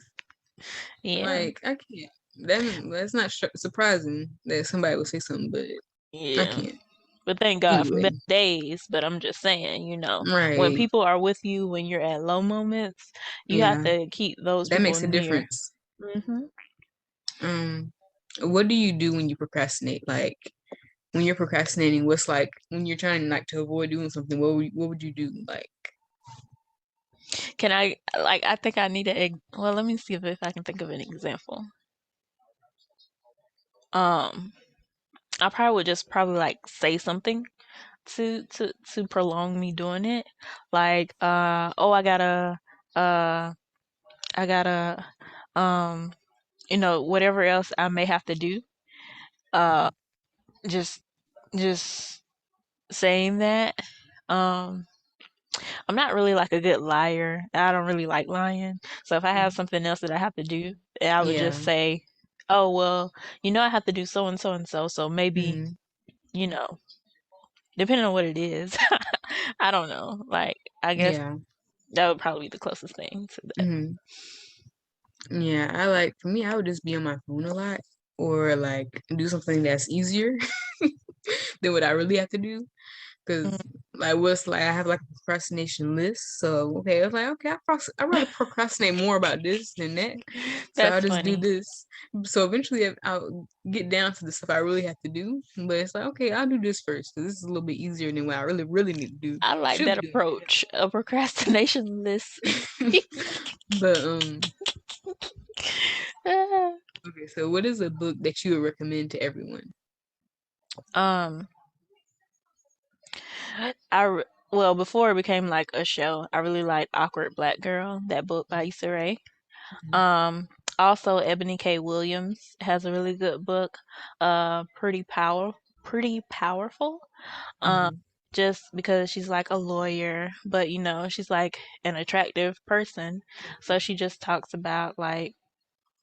Yeah. Like I can't. That's not surprising that somebody would say something, but I Yeah. can't. But thank God for Anyway, better days. But I'm just saying, when right. people are with you when you're at low moments, you have Yeah. to keep those That people makes a near. difference. Hmm. Um, what do you do when you procrastinate? Like when you're procrastinating, what's like when you're trying like to avoid doing something, what would you do? Like, Can I like? I think I need to. Well, let me see if I can think of an example. Um, I probably would just probably like say something to prolong me doing it. Like, oh, uh, I gotta, whatever else I may have to do. Uh, just just saying that. Um, I'm not really like a good liar. I don't really like lying. So if I have Mhm. something else that I have to do, I would just Yeah. say, "Oh, well, I have to do so and so and so, so maybe, Hmm. you know, depending on what it is." I don't know. Like, I guess Yeah. that would probably be the closest thing to that. Hmm. Yeah. I like, for me, I would just be on my phone a lot or like do something that's easier than what I really have to do. Cause like what's like I have like a procrastination list. So okay, I was like, okay, I'd rather procrastinate more about this than that. So I'll That's just do funny. this. So eventually I'll get down to the stuff I really have to do. But it's like, okay, I'll do this first because this is a little bit easier than what I really, really need to do. I like Should that be doing approach, a procrastination list. it. But Ah. okay, so what is a book that you would recommend to everyone? um, well, before it became like a show, I really liked Awkward Black Girl, that book by Issa Rae. Mhm. Um, Also Ebony K. Williams has a really good book, pretty powerful. Um, Mhm. just because she's like a lawyer, but she's like an attractive person. So she just talks about like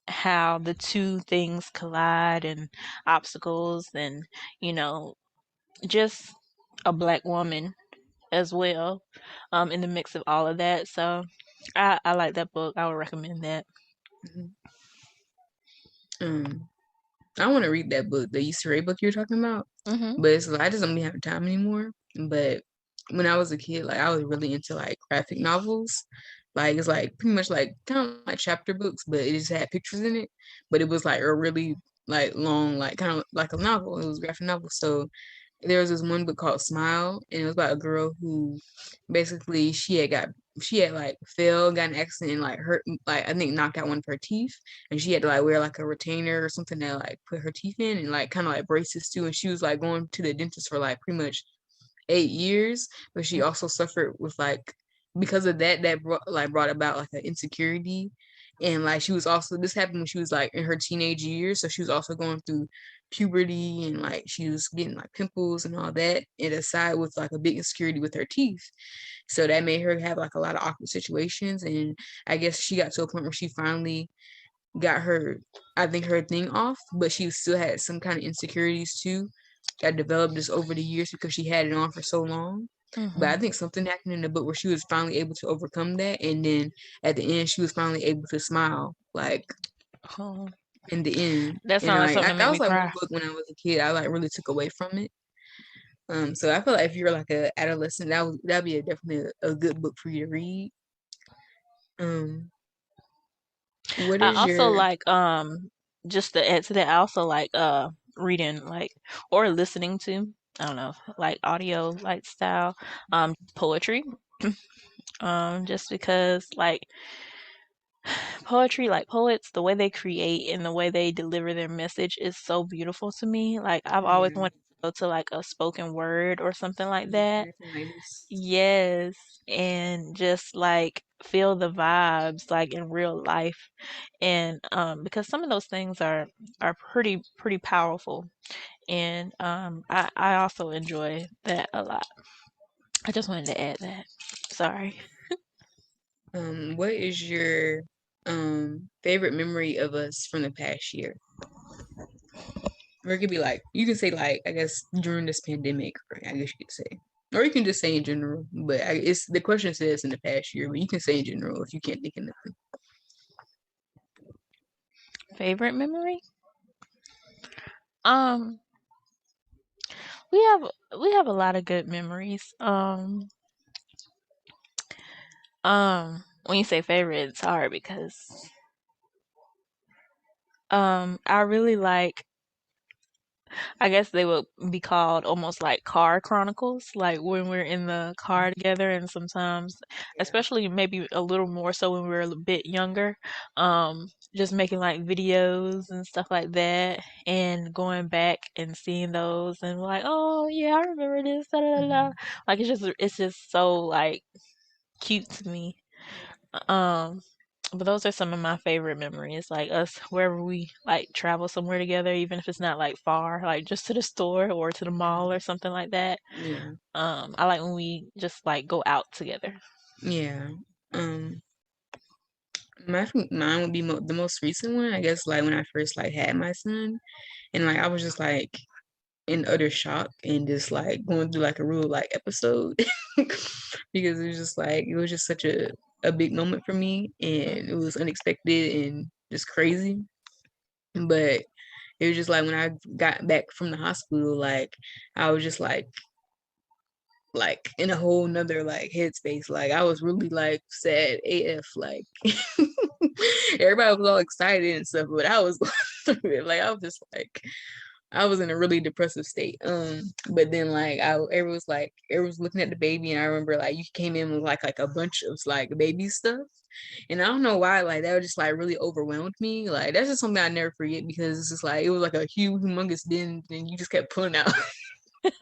how the two things collide and obstacles and, you know, just a black woman as well, in the mix of all of that. So I like that book. I would recommend that. Mhm. Um, I want to read that book, the Issa Rae book you're talking about. Hmm. But it's like I just don't be having time anymore. But when I was a kid, like I was really into like graphic novels. Like it's like pretty much like kind of like chapter books, but it just had pictures in it. But it was like a really like long, like kind of like a novel. It was a graphic novel. So there was this one book called Smile, and it was about a girl who basically she had like fell, got in an accident, and like hurt, like I think knocked out one of her teeth, and she had to like wear like a retainer or something to like put her teeth in and like kind of like braces too. And she was like going to the dentist for like pretty much 8 years, but she also suffered with like because of that brought about like an insecurity. And like she was also this happened when she was like in her teenage years, so she was also going through puberty and like she was getting like pimples and all that, and aside with like a big insecurity with her teeth. So that made her have like a lot of awkward situations. And I guess she got to a point where she finally got her, I think, her thing off, but she still had some kind of insecurities too that developed just over the years because she had it on for so long. But I Hmm. think something happened in the book where she was finally able to overcome that, and then at the end, she was finally able to smile, like Oh, in the end. that And sounds like like something that that make was me like one cry. book when I was a kid, I like really took away from it. So I feel like if you're like a adolescent, that'd be definitely a good book for you to read. Um, what I is also your like just to add to that, I also like reading like or listening to, I don't know, like audio like style poetry. Just because like poetry, like poets, the way they create and the way they deliver their message is so beautiful to me. Like I've always yeah, wanted to go to like a spoken word or something like yeah, that. anything like this? Yes, and just like feel the vibes like in real life. And because some of those things are pretty powerful. And I also enjoy that a lot. I just wanted to add that. Sorry. What is your favorite memory of us from the past year? Or it could be like you can say like I guess during this pandemic, or I guess you could say, or you can just say in general. But it's the question says in the past year, but you can say in general if you can't think of nothing. Favorite memory? Um we have we have a lot of good memories. When you say favorite, it's hard because I really like, I guess they would be called almost like car chronicles, like when we're in the car together, and sometimes, Yeah. especially maybe a little more so when we were a bit younger, just making like videos and stuff like that, and going back and seeing those, and like, oh yeah, I remember this, da da da da. Mhm. Like it's just so like cute to me. Um, But those are some of my favorite memories, like us wherever we like travel somewhere together, even if it's not like far, like just to the store or to the mall or Mhm. something like that. Yeah. I like when we just like go out together. Yeah. Um, mine would be the most recent one, I guess, like when I first like had my son, and like I was just like in utter shock and just like going through like a real like episode because it was just such a big moment for me, and it was unexpected and just crazy. But it was just like when I got back from the hospital, like I was just like in a whole nother like headspace. Like I was really like sad AF. Like everybody was all excited and stuff, but I was going through it. Like I was just like I was in a really depressive state. But then like everyone was looking at the baby, and I remember like you came in with like a bunch of like baby stuff, and I don't know why like that was just like really overwhelmed me. Like that's just something I never forget because it's just like it was like a huge, humongous bin, and you just kept pulling out.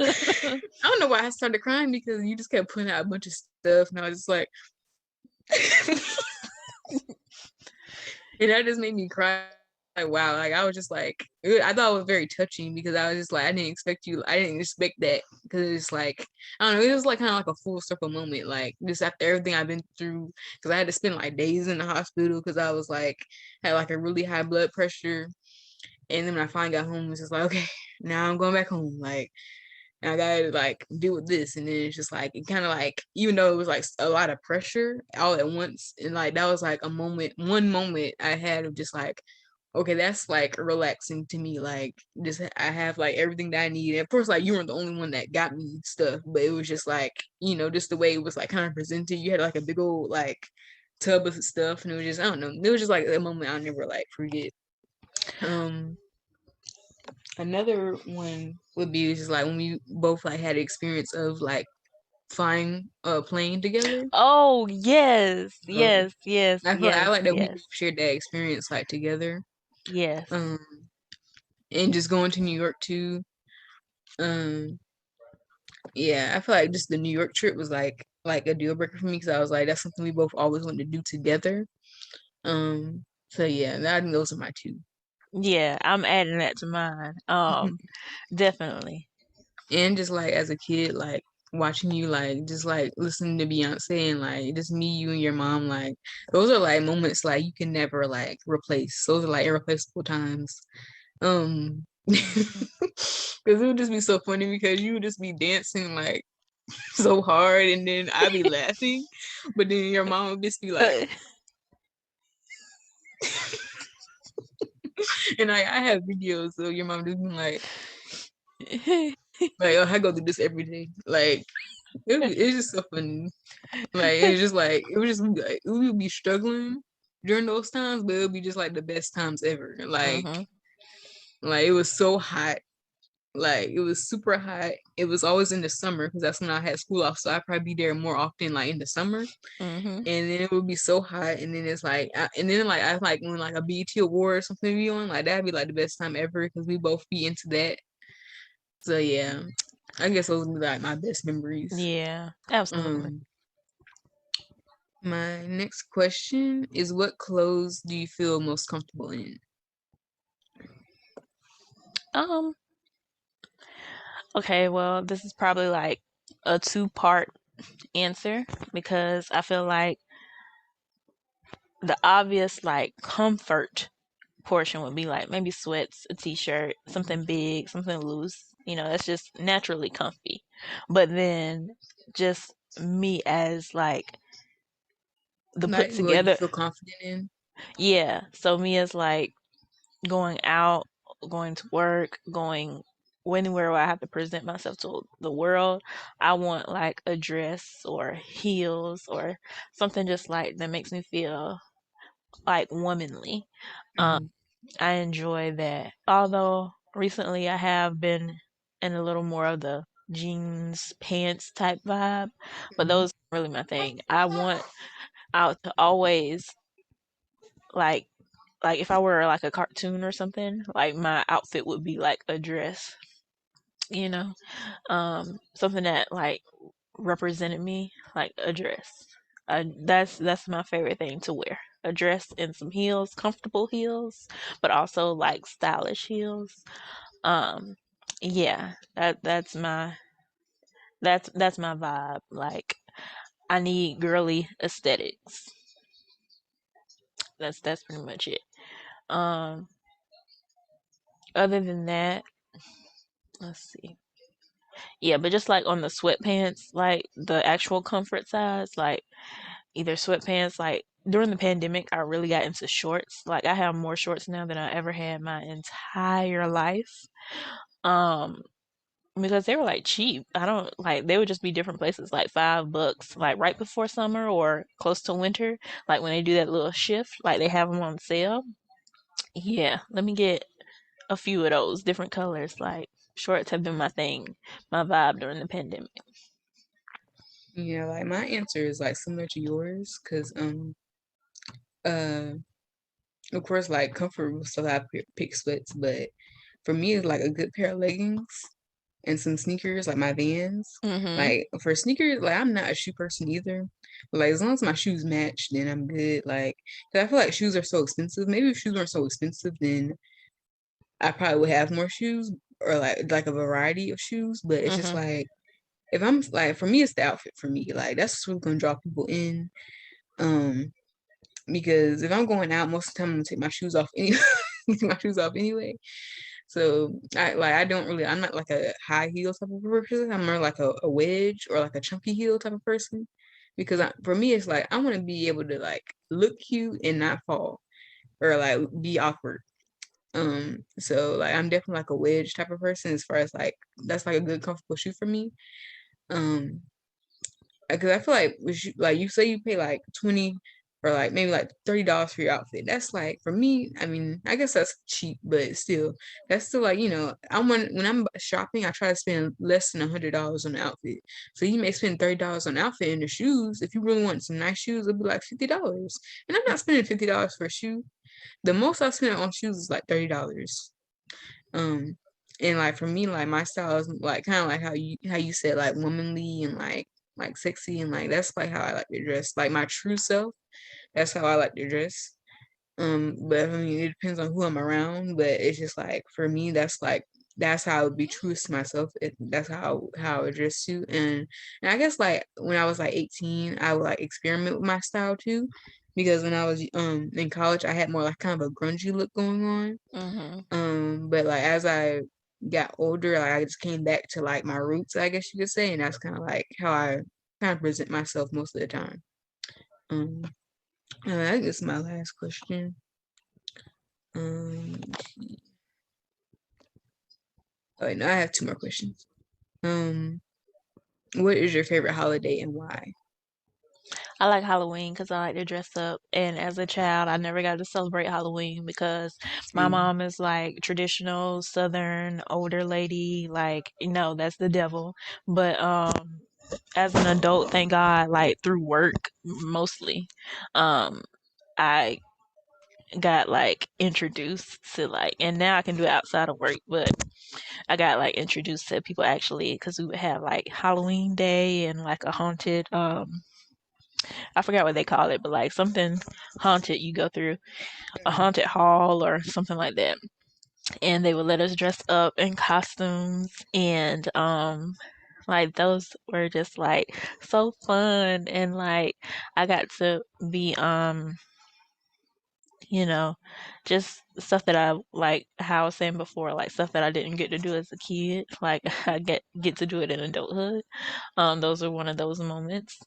I don't know why I started crying because you just kept putting out a bunch of stuff, and I was just like, and that just made me cry. Like wow, like I was just like, I thought it was very touching because I was just like, I didn't expect that because it's like, I don't know, it was like kind of like a full circle moment, like just after everything I've been through, because I had to spend like days in the hospital because I was like had like a really high blood pressure, and then when I finally got home, it was just like, okay, now I'm going back home, like and I gotta like deal with this. And then it's just like it kind of like even though it was like a lot of pressure all at once, and like that was like one moment I had of just like, okay, that's like relaxing to me. Like just I have like everything that I need. And of course, like you weren't the only one that got me stuff, but it was just like, just the way it was like kind of presented. You had like a big old like tub of stuff, and it was just I don't know. It was just like a moment I'll never like forget. Um Another one would be just like when we both like had the experience of like flying a plane together. Oh, yes, Um, yes, yes, I feel like I yes, like that we yes, both shared that experience like together. yes. Um, and just going to New York too. Um, yeah, I feel like just the New York trip was like a deal breaker for me because I was like that's something we both always wanted to do together. So yeah, I think those are my two. Yeah, I'm adding that to mine. Definitely. And just like as a kid, like watching you like just like listening to Beyonce and like just me, you and your mom, like those are like moments like you can never like replace. Those are like irreplaceable times. Mhm. Because it would just be so funny because you would just be dancing like so hard and then I'd be laughing, but then your mom would just be like, and I have videos of your mom just being like, oh, I go through this every day. Like it's just so funny. Like it's just like it would just be like we would be struggling during those times, but it would be just like the best times ever. Mhm. Like it was so hot. Like it was super hot. It was always in the summer because that's when I had school off. So I'd probably be there more often like in the summer. Mhm. And then it would be so hot. And then it's like and then like I like when like a BET award or something be on, like that'd be like the best time ever because we both be into that. So yeah. I guess those would be like my best memories. Yeah, absolutely. Um My next question is what clothes do you feel most comfortable in? Um, okay, well, this is probably like a two-part answer because I feel like the obvious like comfort portion would be like maybe sweats, a t-shirt, something big, something loose. That's just naturally comfy. But then just me as like the put Like you together, feel confident in? yeah. So me as like going out, going to work, going anywhere where I have to present myself to the world, I want like a dress or heels or something just like that makes me feel like womanly. Um, Mhm. I enjoy that. Although recently I have been in a little more of the jeans pants type vibe, but Mhm. those are really my thing. I want out to always like if I were like a cartoon or something, like my outfit would be like a dress, you know? Something that like represented me, like a dress. That's my favorite thing to wear. a dress and some heels, comfortable heels, but also like stylish heels. Um, yeah, that's my vibe. Like I need girly aesthetics. That's pretty much it. Um, other than that, let's see. Yeah, but just like on the sweatpants, like the actual comfort size, like either sweatpants, like during the pandemic, I really got into shorts. Like I have more shorts now than I ever had my entire life. Um, because they were like cheap. I don't like they would just be different places, like $5, like right before summer or close to winter. Like when they do that little shift, like they have them on sale. Yeah, let me get a few of those different colors. Like shorts have been my thing, my vibe during the pandemic. Yeah, like my answer is like similar to yours, cause uh of course like comfortable stuff I pick sweats, but for me it's like a good pair of leggings and some sneakers, like my Vans. Mhm. Like for sneakers, like I'm not a shoe person either. But like as long as my shoes match, then I'm good. Like 'cause I feel like shoes are so expensive. Maybe if shoes weren't so expensive, then I probably would have more shoes or like a variety of shoes. But it's just Mhm. like if I'm like for me, it's the outfit for me. Like that's what's gonna draw people in. Um, because if I'm going out, most of the time I'm gonna take my shoes off anyway. Take my shoes off anyway. So I don't really I'm not like a high heel type of person. I'm more like a wedge or like a chunky heel type of person. Because for me it's like I want to be able to like look cute and not fall or like be awkward. So like I'm definitely like a wedge type of person as far as like that's like a good comfortable shoe for me. Um because I feel like like you say you pay like 20 or like maybe like $30 for your outfit. That's like for me, I mean, I guess that's cheap, but still, that's still like, I'm when I'm shopping, I try to spend less than $100 on the outfit. So you may spend $30 on the outfit and the shoes. If you really want some nice shoes, it'll be like $50. And I'm not spending $50 for a shoe. The most I spend on shoes is like $30. Um, and like for me, like my style is like kind of like how you said like womanly and like sexy and like that's like how I like to dress. Like my true self, that's how I like to dress. But I mean it depends on who I'm around. But it's just like for me, that's how I would be truest to myself. That's how I would dress too. And I guess like when I was like 18, I would like experiment with my style too. Because when I was in college, I had more like kind of a grungy look going on. Mhm. But like as I got older, like I just came back to like my roots, I guess you could say, and that's kind of like how I kind of present myself most of the time. Um, I guess my last question. Um, oh, wait, no, I have two more questions. Um, what is your favorite holiday and why? I like Halloween because I like to dress up. And as a child, I never got to celebrate Halloween because my Um, mom is like traditional Southern older lady. Like, that's the devil. But as an adult, thank God, like through work mostly, um, I got like introduced to like, and now I can do it outside of work, but I got like introduced to people actually because we would have like Halloween day and like a haunted I forgot what they call it, but like something haunted you go through a haunted hall or something like that. And they would let us dress up in costumes and like those were just like so fun and like I got to be you know just stuff that I like how I was saying before like stuff that I didn't get to do as a kid like I get to do it in adulthood. Those are one of those moments.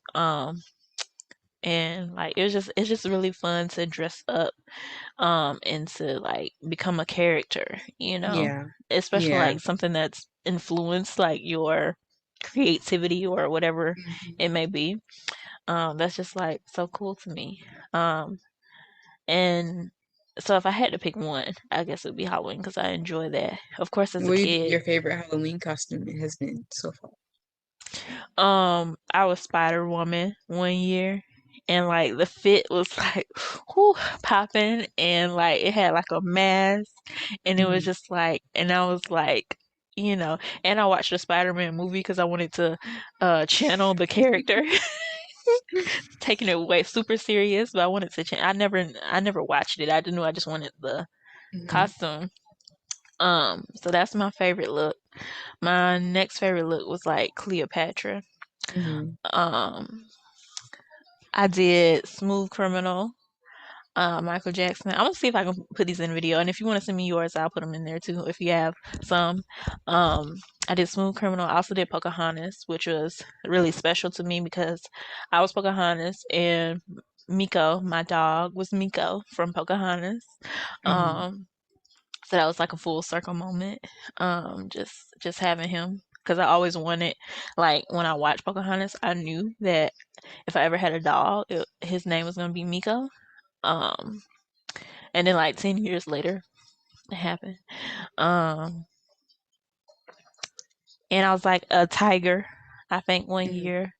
And like it's just really fun to dress up and to like become a character, yeah, especially yeah, like something that's influenced like your creativity or whatever mhm. it may be. That's just like so cool to me. And so if I had to pick one, I guess it would be Halloween because I enjoy that. Of course, as a What do you think kid, your favorite Halloween costume has been so far? I was Spider Woman one year, and like the fit was like, whew, popping, and like it had like a mask, and it was Mhm. just like, and I was like, and I watched the Spider Man movie because I wanted to channel the character. taking it way super serious, but I wanted to change. I never watched it. I just knew I just wanted the Hmm. costume. So that's my favorite look. My next favorite look was like Cleopatra. Hmm. Um, I did Smooth Criminal, Michael Jackson. I'm gonna see if I can put these in video, and if you want to send me yours, I'll put them in there too. If you have some, um, I did Smooth Criminal. I also did Pocahontas, which was really special to me because I was Pocahontas and Miko, my dog, was Miko from Pocahontas. Hmm. Um, so that was like a full circle moment. Just having him because I always wanted, like when I watched Pocahontas, I knew that if I ever had a dog, his name was gonna be Miko. Um, and then like 10 years later, it happened. Um, and I was like a tiger, I think one Hmm. year.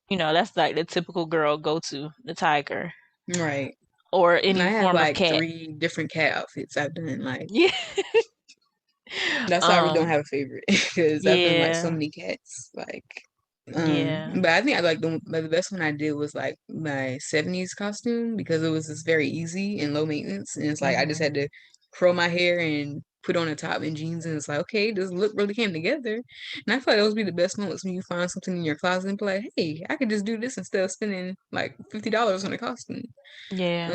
That's like the typical girl go to the tiger Right. or And I any have form of like cat. three different cat outfits I've done. Like Yeah. that's why I really don't Um, have a favorite because I've done like so yeah. many cats. Like, Yeah. but I think I like the best one I did was like my '70s costume because it was just very easy and low maintenance, and it's like I just Hmm. had to curl my hair and put on a top and jeans, and it's like okay, this look really came together. And I feel like those be the best moments when you find something in your closet and be like, hey, I could just do this instead of spending like $50 on a costume. Yeah.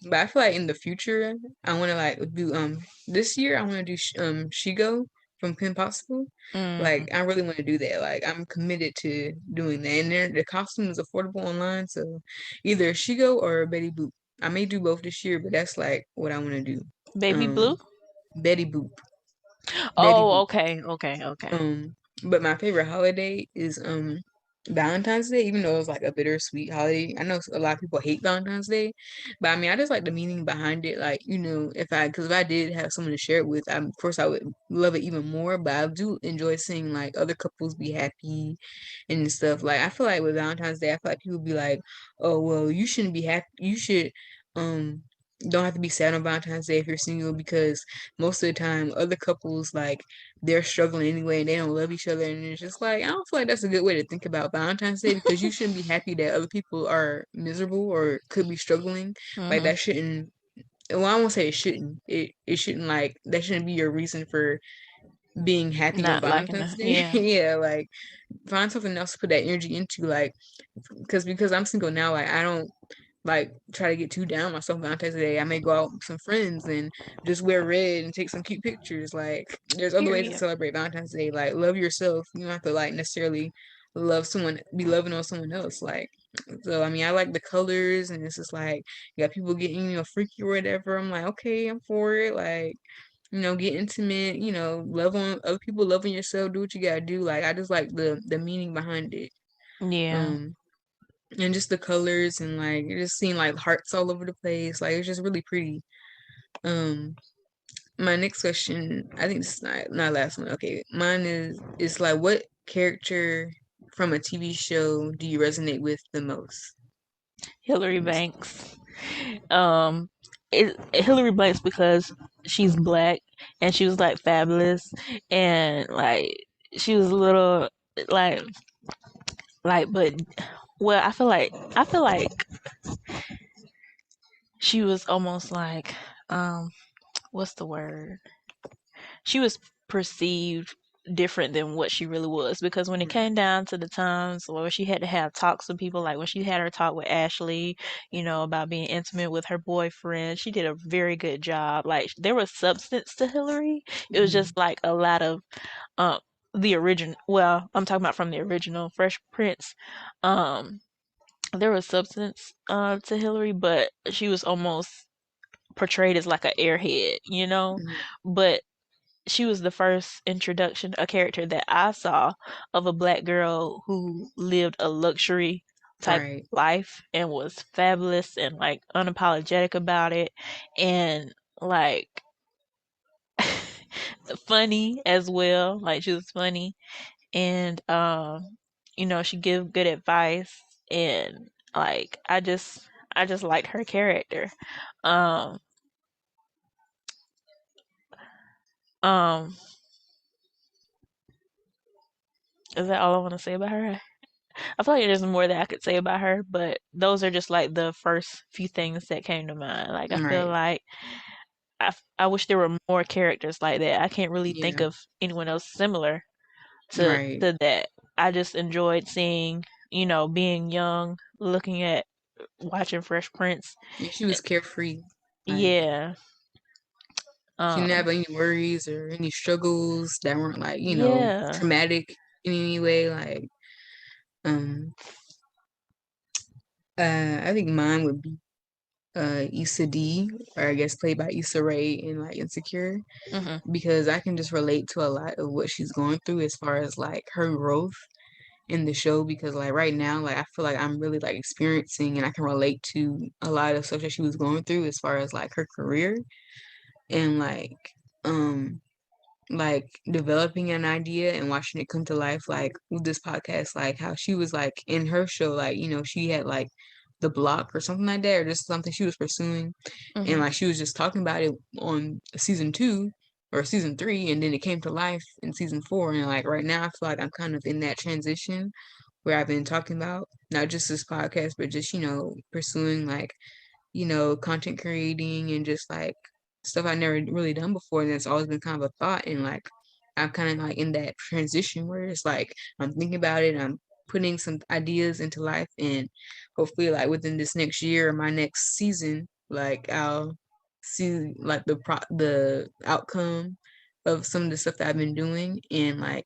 But I feel like in the future, I want to like do this year I want to do Shigo from Kim Possible. Hmm. Like I really want to do that. Like I'm committed to doing that. And the costume is affordable online, so either Shigo or Betty Boop. I may do both this year, but that's like what I want to do. Baby blue. Um, Betty Boop, Betty Oh, Boop. okay, okay, okay. Um, but my favorite holiday is Valentine's Day, even though it's like a bittersweet holiday. I know a lot of people hate Valentine's Day, but I mean, I just like the meaning behind it. Like, because if I did have someone to share it with, of course I would love it even more. But I do enjoy seeing like other couples be happy and stuff. Like, I feel like with Valentine's Day, I feel like people be like, "Oh, well, you shouldn't be happy. You should um." Don't have to be sad on Valentine's Day if you're single because most of the time other couples like they're struggling anyway and they don't love each other and it's just like I don't feel like that's a good way to think about Valentine's Day because you shouldn't be happy that other people are miserable or could be struggling. Like Hmm. that shouldn't well, I won't say it shouldn't. It shouldn't like that shouldn't be your reason for being happy on Not liking Valentine's that. Day. Yeah. Yeah, like find something else to put that energy into like because I'm single now, like I don't like try to get too down on myself on Valentine's Day. I may go out with some friends and just wear red and take some cute pictures. Like there's other ways to Period. celebrate Valentine's Day. Like love yourself. You don't have to like necessarily love someone, be loving on someone else. Like so, I mean, I like the colors and it's just like you got people getting freaky or whatever. I'm like, okay, I'm for it. Like get intimate. Love on other people, loving yourself. Do what you gotta do. Like I just like the meaning behind it. Yeah. Um, and just the colors and like you're just seeing like hearts all over the place. Like it's just really pretty. Um, my next question, I think this is not last one. Okay, mine is like what character from a TV show do you resonate with the most? Hillary Let me see. Banks. Um, Hillary Banks because she's black and she was like fabulous and like she was a little like but well I feel like she was almost like what's the word? She was perceived different than what she really was because when it came down to the times where she had to have talks with people, like when she had her talk with Ashley, about being intimate with her boyfriend, she did a very good job. Like there was substance to Hillary. It was Mhm. just like a lot of um the original, well, I'm talking about from the original Fresh Prince. um there was substance to Hillary, but she was almost portrayed as like an airhead. Mhm. But she was the first introduction, a character that I saw of a black girl who lived a luxury type Right. life and was fabulous and like unapologetic about it and like funny as well. Like she was funny and she give good advice and like I just liked her character. Um um is that all I want to say about her? I feel like there's more that I could say about her, but those are just like the first few things that came to mind. Like I feel Right. like I wish there were more characters like that. I can't really think Yeah. of anyone else similar Right. to that. I just enjoyed seeing, being young, looking at watching Fresh Prince. Yeah, she was carefree. Like Yeah. she didn't Um have any worries or any struggles that weren't like, yeah. traumatic in any way. Like, um, I think mine would be Issa D, or I guess played by Issa Rae in like Insecure, Mhm. because I can just relate to a lot of what she's going through as far as like her growth in the show. Because like right now, like I feel like I'm really like experiencing and I can relate to a lot of stuff that she was going through as far as like her career and um like developing an idea and watching it come to life, like with this podcast, like how she was like in her show, like she had like the block or something like that, or just something she was pursuing, and Mhm. like she was just talking about it on season 2 or season 3, and then it came to life in season 4. And like right now I feel like I'm kind of in that transition where I've been talking about not just this podcast but just pursuing like content creating and just like stuff I never really done before. And it's always been kind of a thought. And like, I'm kind of like in that transition where it's like, I'm thinking about it, I'm putting some ideas into life. And hopefully, like within this next year or my next season, like I'll see like the outcome of some of the stuff that I've been doing. And I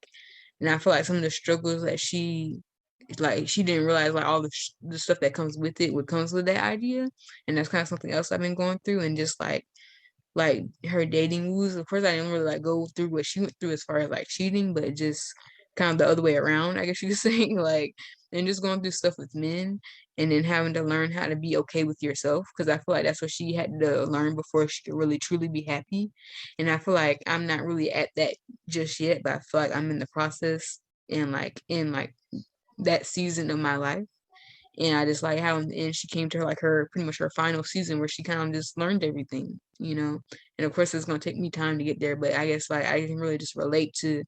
feel like some of the struggles that she didn't realize like all the stuff that comes with it, what comes with that idea. And that's kind of something else I've been going through. And just like her dating woes, of course I didn't really like go through what she went through as far as like cheating, but just kind of the other way around, I guess you could say. Like, and just going through stuff with men and then having to learn how to be okay with yourself, because I feel like that's what she had to learn before she could really truly be happy. And I feel like I'm not really at that just yet, but I feel like I'm in the process and like in like that season of my life. And I just like how in the end she came to her like her pretty much her final season where she kind of just learned everything. And of course it's gonna take me time to get there, but I guess like I can really just relate to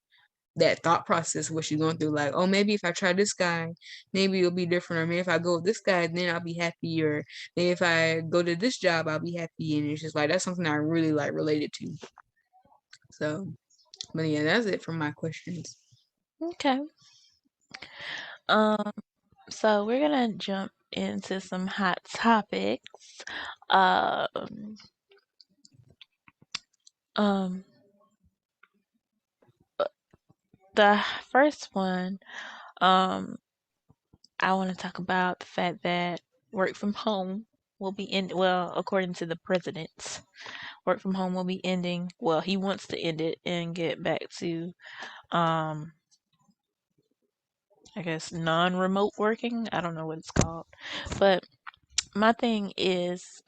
that thought process what she's going through. Like, oh, maybe if I try this guy, maybe it'll be different, or maybe if I go with this guy, then I'll be happy, or maybe if I go to this job, I'll be happy. And it's just like that's something I really like related to. So, but yeah, that's it for my questions. Okay. Um so we're going to jump into some hot topics. Um um the first one, um I want to talk about the fact that work from home will be well, according to the president, work from home will be ending. Well, he wants to end it and get back to um I guess non-remote working. I don't know what it's called. But my thing is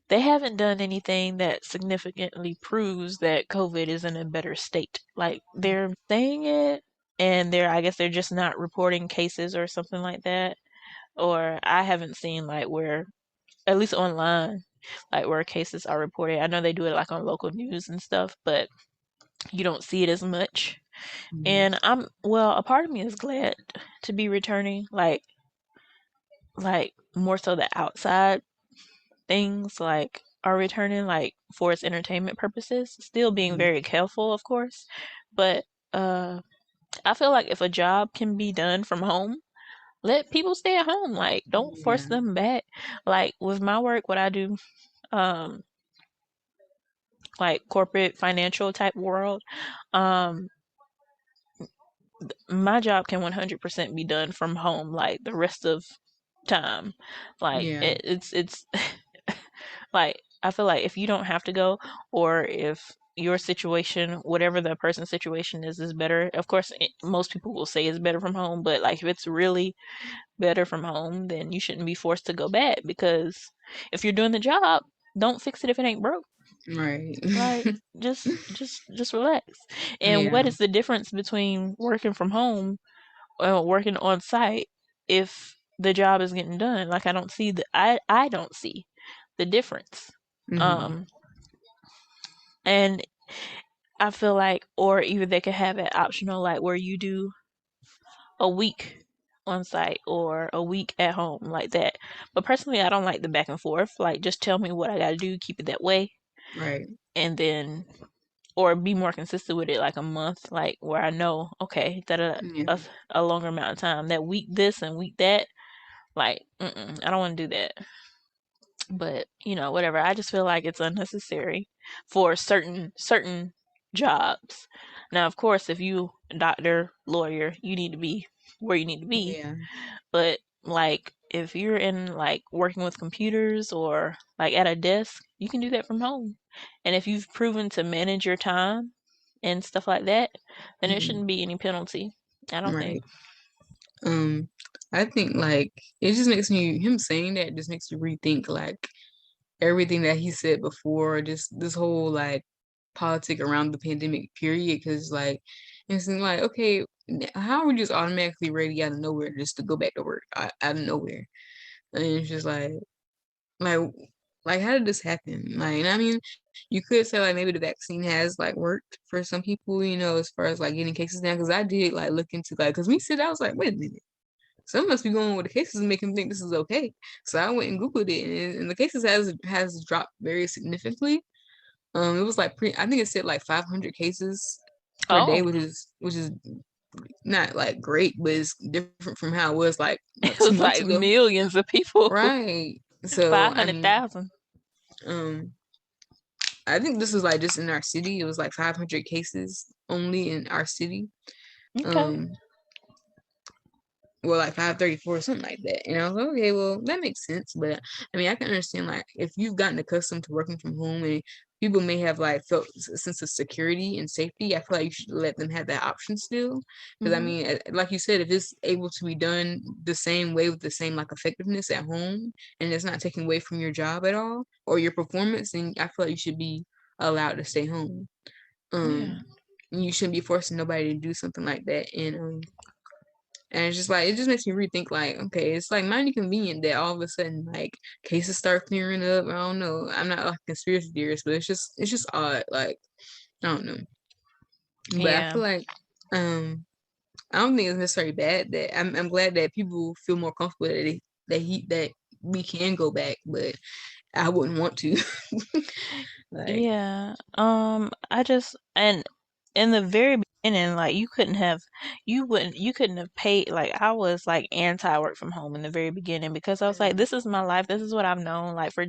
they haven't done anything that significantly proves that COVID is in a better state. Like they're saying it and I guess they're just not reporting cases or something like that. Or I haven't seen like where, at least online, like where cases are reported. I know they do it like on local news and stuff, but you don't see it as much. Mhm. And a part of me is glad to be returning, like more so the outside things like are returning, like for its entertainment purposes, still being Mhm. very careful, of course. But uh I feel like if a job can be done from home, let people stay at home. Like don't force Yeah. them back. Like with my work, what I do, um, like corporate financial type world, um, my job can 100% be done from home like the rest of time. Like Yeah. it's like I feel like if you don't have to go, or if your situation, whatever the person's situation is better. Of course, most people will say it's better from home, but like if it's really better from home, then you shouldn't be forced to go back, because if you're doing the job, don't fix it if it ain't broke. Right. Like just relax. And Yeah. what is the difference between working from home or working on site if the job is getting done? Like I don't see the difference. Hmm. Um and I feel like, or either they could have it optional, like where you do a week on site or a week at home like that. But personally, I don't like the back and forth. Like, just tell me what I got to do, keep it that way, Right. and then or be more consistent with it, like a month, like where I know, okay, that Yeah. a longer amount of time, that week this and week that, like, I don't want to do that. But whatever. I just feel like it's unnecessary for certain jobs. Now, of course, if you doctor, lawyer, you need to be where you need to be. Yeah. But like if you're in like working with computers or like at a desk, you can do that from home. And if you've proven to manage your time and stuff like that, then there Hmm. shouldn't be any penalty. I don't think. Right. Um, I think like it just makes me him saying that just makes you rethink like everything that he said before, just this whole like politic around the pandemic period. Because like it's like okay, how are we just automatically ready out of nowhere just to go back to work out of nowhere? And it's just like like how did this happen? Like, and I mean, you could say like maybe the vaccine has like worked for some people, as far as like getting cases down. Because I did like look into like because we said I was like, wait a minute. Some must be going with the cases and make him think this is okay. So I went and googled it, and the cases has dropped very significantly. It was like I think it said like 500 cases per day, Oh, which is not like great, but it's different from how it was like it what 2 was months like ago, millions of people. right? So Five I hundred mean, thousand. um, I think this was like just in our city. It was like 500 cases only in our city. Okay. Um, well, like 534 or something like that. And I was like, okay, well, that makes sense. But I mean, I can understand like if you've gotten accustomed to working from home and people may have like felt a sense of security and safety, I feel like you should let them have that option still. Because I Mhm. mean, like you said, if it's able to be done the same way with the same like effectiveness at home and it's not taking away from your job at all or your performance, then I feel like you should be allowed to stay home. Yeah. Um, you shouldn't be forcing nobody to do something like that. And it's just like it just makes me rethink like, okay, it's like mighty convenient that all of a sudden like cases start clearing up. I don't know. I'm not like a conspiracy theorist, but it's just odd. Like, I don't know. But I Yeah. feel like I don't think it's necessarily bad that I'm glad that people feel more comfortable that we can go back, but I wouldn't want to. Like, Yeah. I just and in the very beginning, like you couldn't have paid like I was like anti work from home in the very beginning because I was like, mm, this is my life, this is what I've known. Like for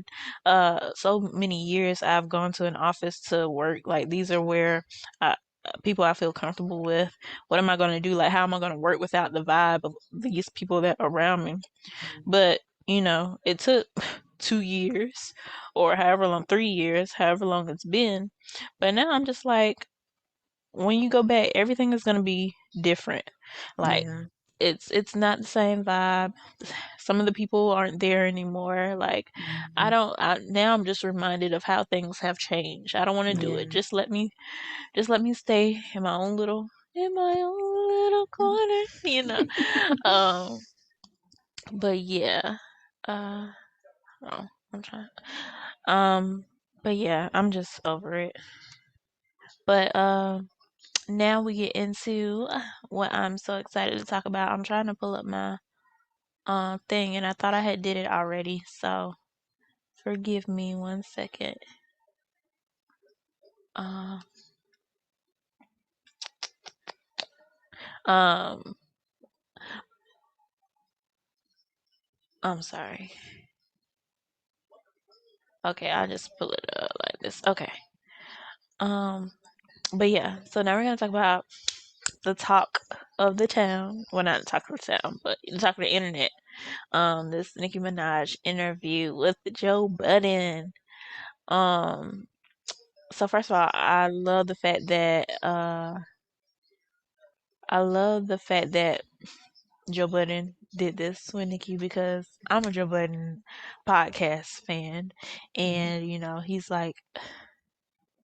so many years I've gone to an office to work. Like these are where people I feel comfortable with. What am I gonna do? Like how am I gonna work without the vibe of these people that are around me? But, it took 2 years or however long, 3 years, however long it's been. But now I'm just like, when you go back, everything is gonna be different. Like yeah, it's not the same vibe. Some of the people aren't there anymore. Like mhm, now I'm just reminded of how things have changed. I don't want to do it. yeah, Just let me stay in my own little corner. Um but yeah. Uh Oh, I'm trying. Um, but yeah, I'm just over it. But now we get into what I'm so excited to talk about. I'm trying to pull up my thing, and I thought I had did it already. So forgive me 1 second. Uh, um, I'm sorry. Okay, I'll just pull it up like this. Okay. Um, but yeah, so now we're gonna talk about the talk of the town. Well, not the talk of the town, but the talk of the internet. This Nicki Minaj interview with Joe Budden. Um, so first of all, I love the fact that Joe Budden did this with Nicki because I'm a Joe Budden podcast fan, mhm, and he's like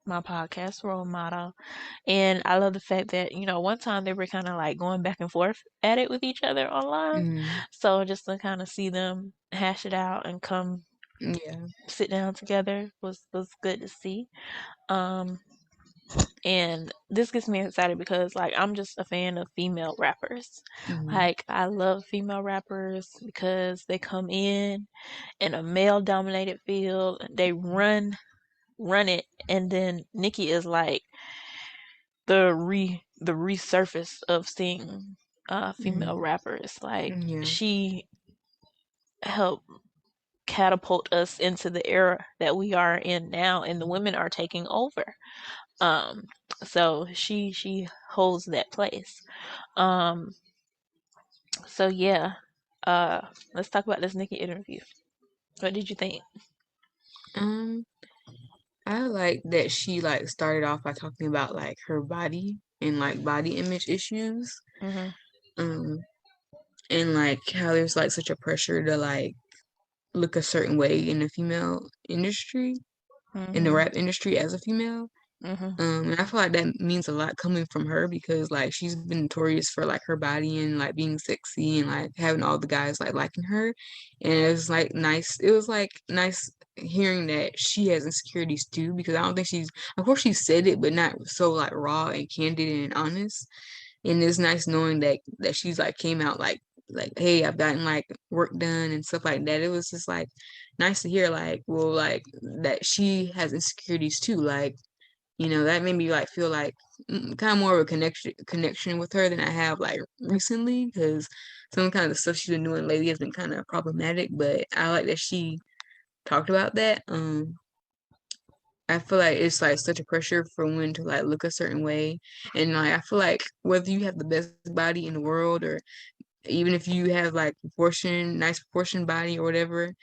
my podcast role model. And I love the fact that, one time they were kind of like going back and forth at it with each other online. mhm, So just to kind of see them hash it out and come yeah, sit down together was good to see. Um, And this gets me excited because like I'm just a fan of female rappers. Mm-hmm. Like I love female rappers because they come in a male dominated field, they run it, and then Nicki is like the resurface of seeing female Mm-hmm. rappers. Like Yeah. she helped catapult us into the era that we are in now, and the women are taking over. Um, so she holds that place. Um, so yeah, uh, let's talk about this Nicki interview. What did you think? Um, I like that she like started off by talking about like her body and like body image issues. Mhm. Um, and like how there's like such a pressure to like look a certain way in the female industry, in the Mhm. rap industry as a female. Mhm. And I feel like that means a lot coming from her because like she's been notorious for like her body and like being sexy and like having all the guys like liking her. And it was like nice. It was like nice hearing that she has insecurities too because I don't think she's of course she said it but not so like raw and candid and honest. And it's nice knowing that she's like came out like hey I've gotten like work done and stuff like that. It was just like nice to hear like well like that she has insecurities too like that made me like feel like kind of more of a connection with her than I have like recently because some kind of the stuff she's been doing lately has been kind of problematic. But I like that she talked about that. I feel like it's like such a pressure for women to like look a certain way, and like I feel like whether you have the best body in the world or even if you have like nice proportion body or whatever,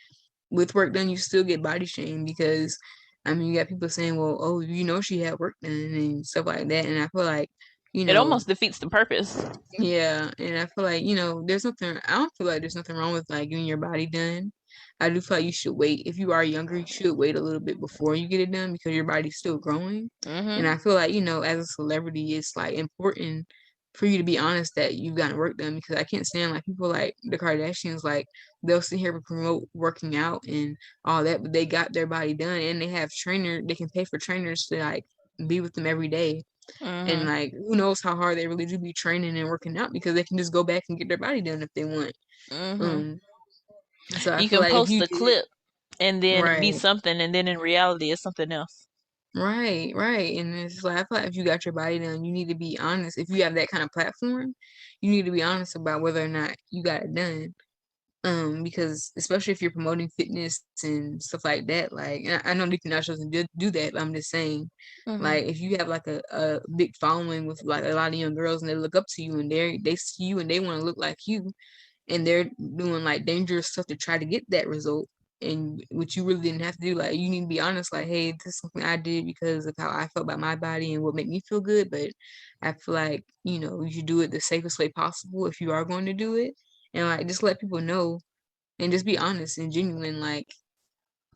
with work done, you still get body shamed because I mean, you got people saying, well, oh, she had work done and stuff like that. And I feel like, you It know, almost defeats the purpose. yeah. And I feel like, I don't feel like there's nothing wrong with like getting your body done. I do feel like you should wait. If you are younger, you should wait a little bit before you get it done because your body's still growing. And Mhm. I feel like, as a celebrity, it's like important for you to be honest that you've gotten work done because I can't stand like people like the Kardashians, like they'll sit here and promote working out and all that, but they got their body done and they can pay for trainers to like be with them every day. And Mhm. like who knows how hard they really do be training and working out because they can just go back and get their body done if they want. Mhm. Um, so I You feel can like if post you a did clip and then it be right, something, and then in reality, it's something else. right, and it's like I feel like if you got your body done, you need to be honest. If you have that kind of platform, you need to be honest about whether or not you got it done. Because especially if you're promoting fitness and stuff like that, like and I know Nicki Minaj doesn't do that, but I'm just saying, Mhm. like if you have like a big following with like a lot of young girls and they look up to you and they see you and they want to look like you, and they're doing like dangerous stuff to try to get that result and which you really didn't have to do like you need to be honest like hey this is something I did because of how I felt about my body and what made me feel good but I feel like you should do it the safest way possible if you are going to do it and like just let people know and just be honest and genuine like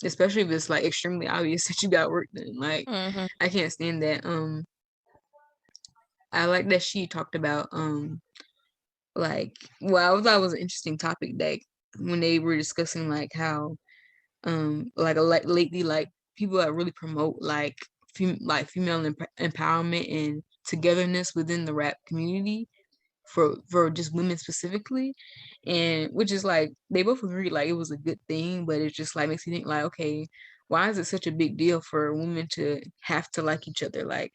especially if it's like extremely obvious that you got work done like Mhm. I can't stand that I like that she talked about like well I thought it was an interesting topic that when they were discussing like how like lately like people that really promote like female empowerment and togetherness within the rap community for just women specifically and which is like they both agree like it was a good thing but it just like makes you think like okay why is it such a big deal for women to have to like each other like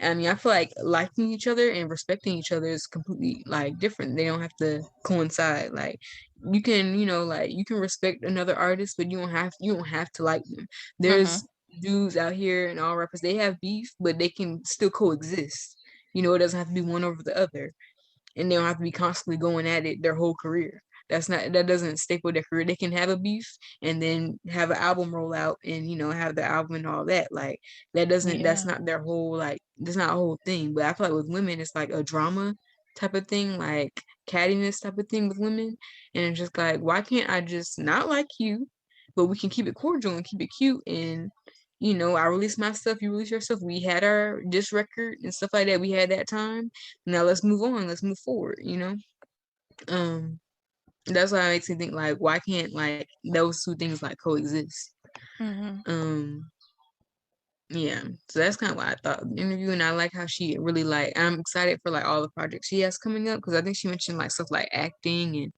I mean, I feel like liking each other and respecting each other is completely like different. They don't have to coincide. Like you can, like you can respect another artist, but you don't have to like them. Mhm. There's dudes out here and all rappers, they have beef, but they can still coexist. It doesn't have to be one over the other and they don't have to be constantly going at it their whole career. That doesn't staple their career. They can have a beef and then have an album roll out and have the album and all that. Like that's Yeah. not their whole like that's not a whole thing. But I feel like with women it's like a drama type of thing, like cattiness type of thing with women. And it's just like, why can't I just not like you, but we can keep it cordial and keep it cute and I release my stuff, you release your stuff. We had our disc record and stuff like that. We had that time now let's move on, let's move forward. um that's why it makes me think like why can't like those two things like coexist. Mhm. um Yeah, so that's kind of what I thought of the interview, and I like how she really like. I'm excited for like all the projects she has coming up because I think she mentioned like stuff like acting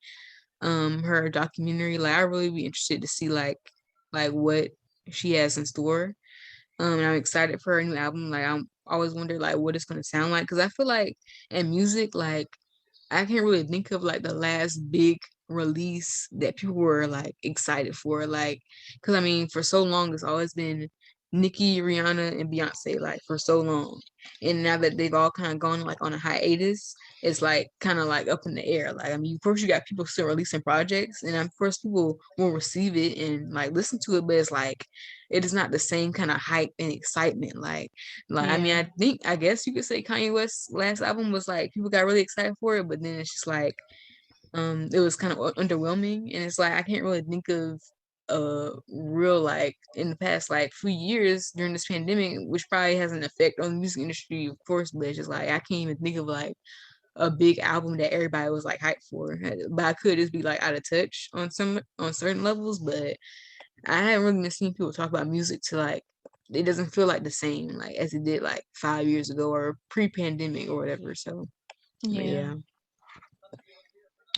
and her documentary. Like I really be interested to see like what she has in store. And I'm excited for her new album. Like I'm always wonder like what it's gonna sound like because I feel like in music like I can't really think of like the last big release that people were like excited for. Like, because I mean, for so long, it's always been Nicki, Rihanna, and Beyonce, like for so long. And now that they've all kind of gone like on a hiatus, it's like kind of like up in the air. Like, I mean, of course, you got people still releasing projects, and of course, people will receive it and like listen to it, but it's like it is not the same kind of hype and excitement. Like I mean, Yeah. I guess you could say Kanye West's last album was like people got really excited for it, but then it's just like it was kind of underwhelming, and it's like I can't really think of real like in the past like few years during this pandemic, which probably has an effect on the music industry, of course, but it's just like I can't even think of like a big album that everybody was like hyped for. But I could just be like out of touch on certain levels, but I haven't really been seeing people talk about music to like it doesn't feel like the same like as it did like 5 years ago or pre-pandemic or whatever. So, but Yeah. yeah.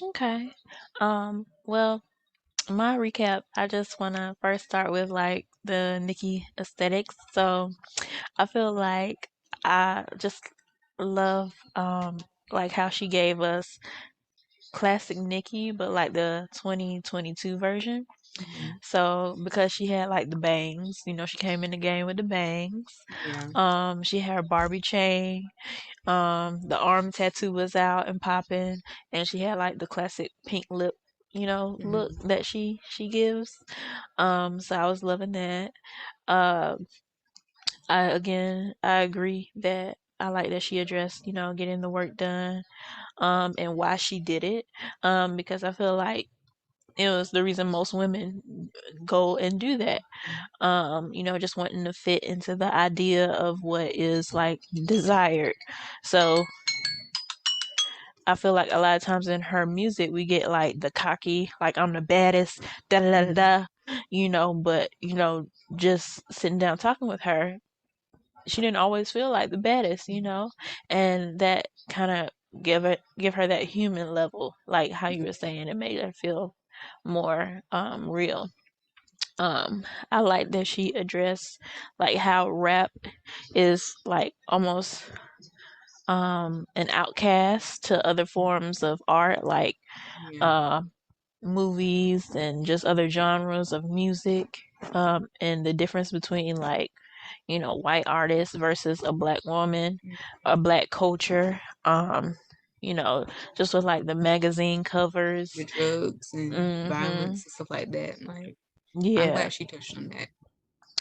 Okay. Well, my recap, I just want to first start with like the Nicki aesthetics. So I feel like I just love like how she gave us classic Nicki, but like the 2022 version. Mhm. So because she had like the bangs, you know, she came in the game with the bangs. Yeah. She had her Barbie chain. The arm tattoo was out and popping, and she had like the classic pink lip, you know, look Mhm. that she gives. So I was loving that. Uh, I agree that I like that she addressed, you know, getting the work done, and why she did it. Because I feel like it was the reason most women go and do that. You know, just wanting to fit into the idea of what is like desired. So I feel like a lot of times in her music, we get like the cocky, like I'm the baddest, da da da da Mhm. da, you know. But you know, just sitting down talking with her, she didn't always feel like the baddest, you know, and that kind of give her that human level, like how you were saying, it made her feel more real. I like that she addressed like how rap is like almost an outcast to other forms of art like Yeah. uh movies and just other genres of music, and the difference between like, you know, white artists versus a black woman, a black culture, you know, just with like the magazine covers. The drugs and Mhm. violence and stuff like that. Like I'm Yeah, glad she touched on that.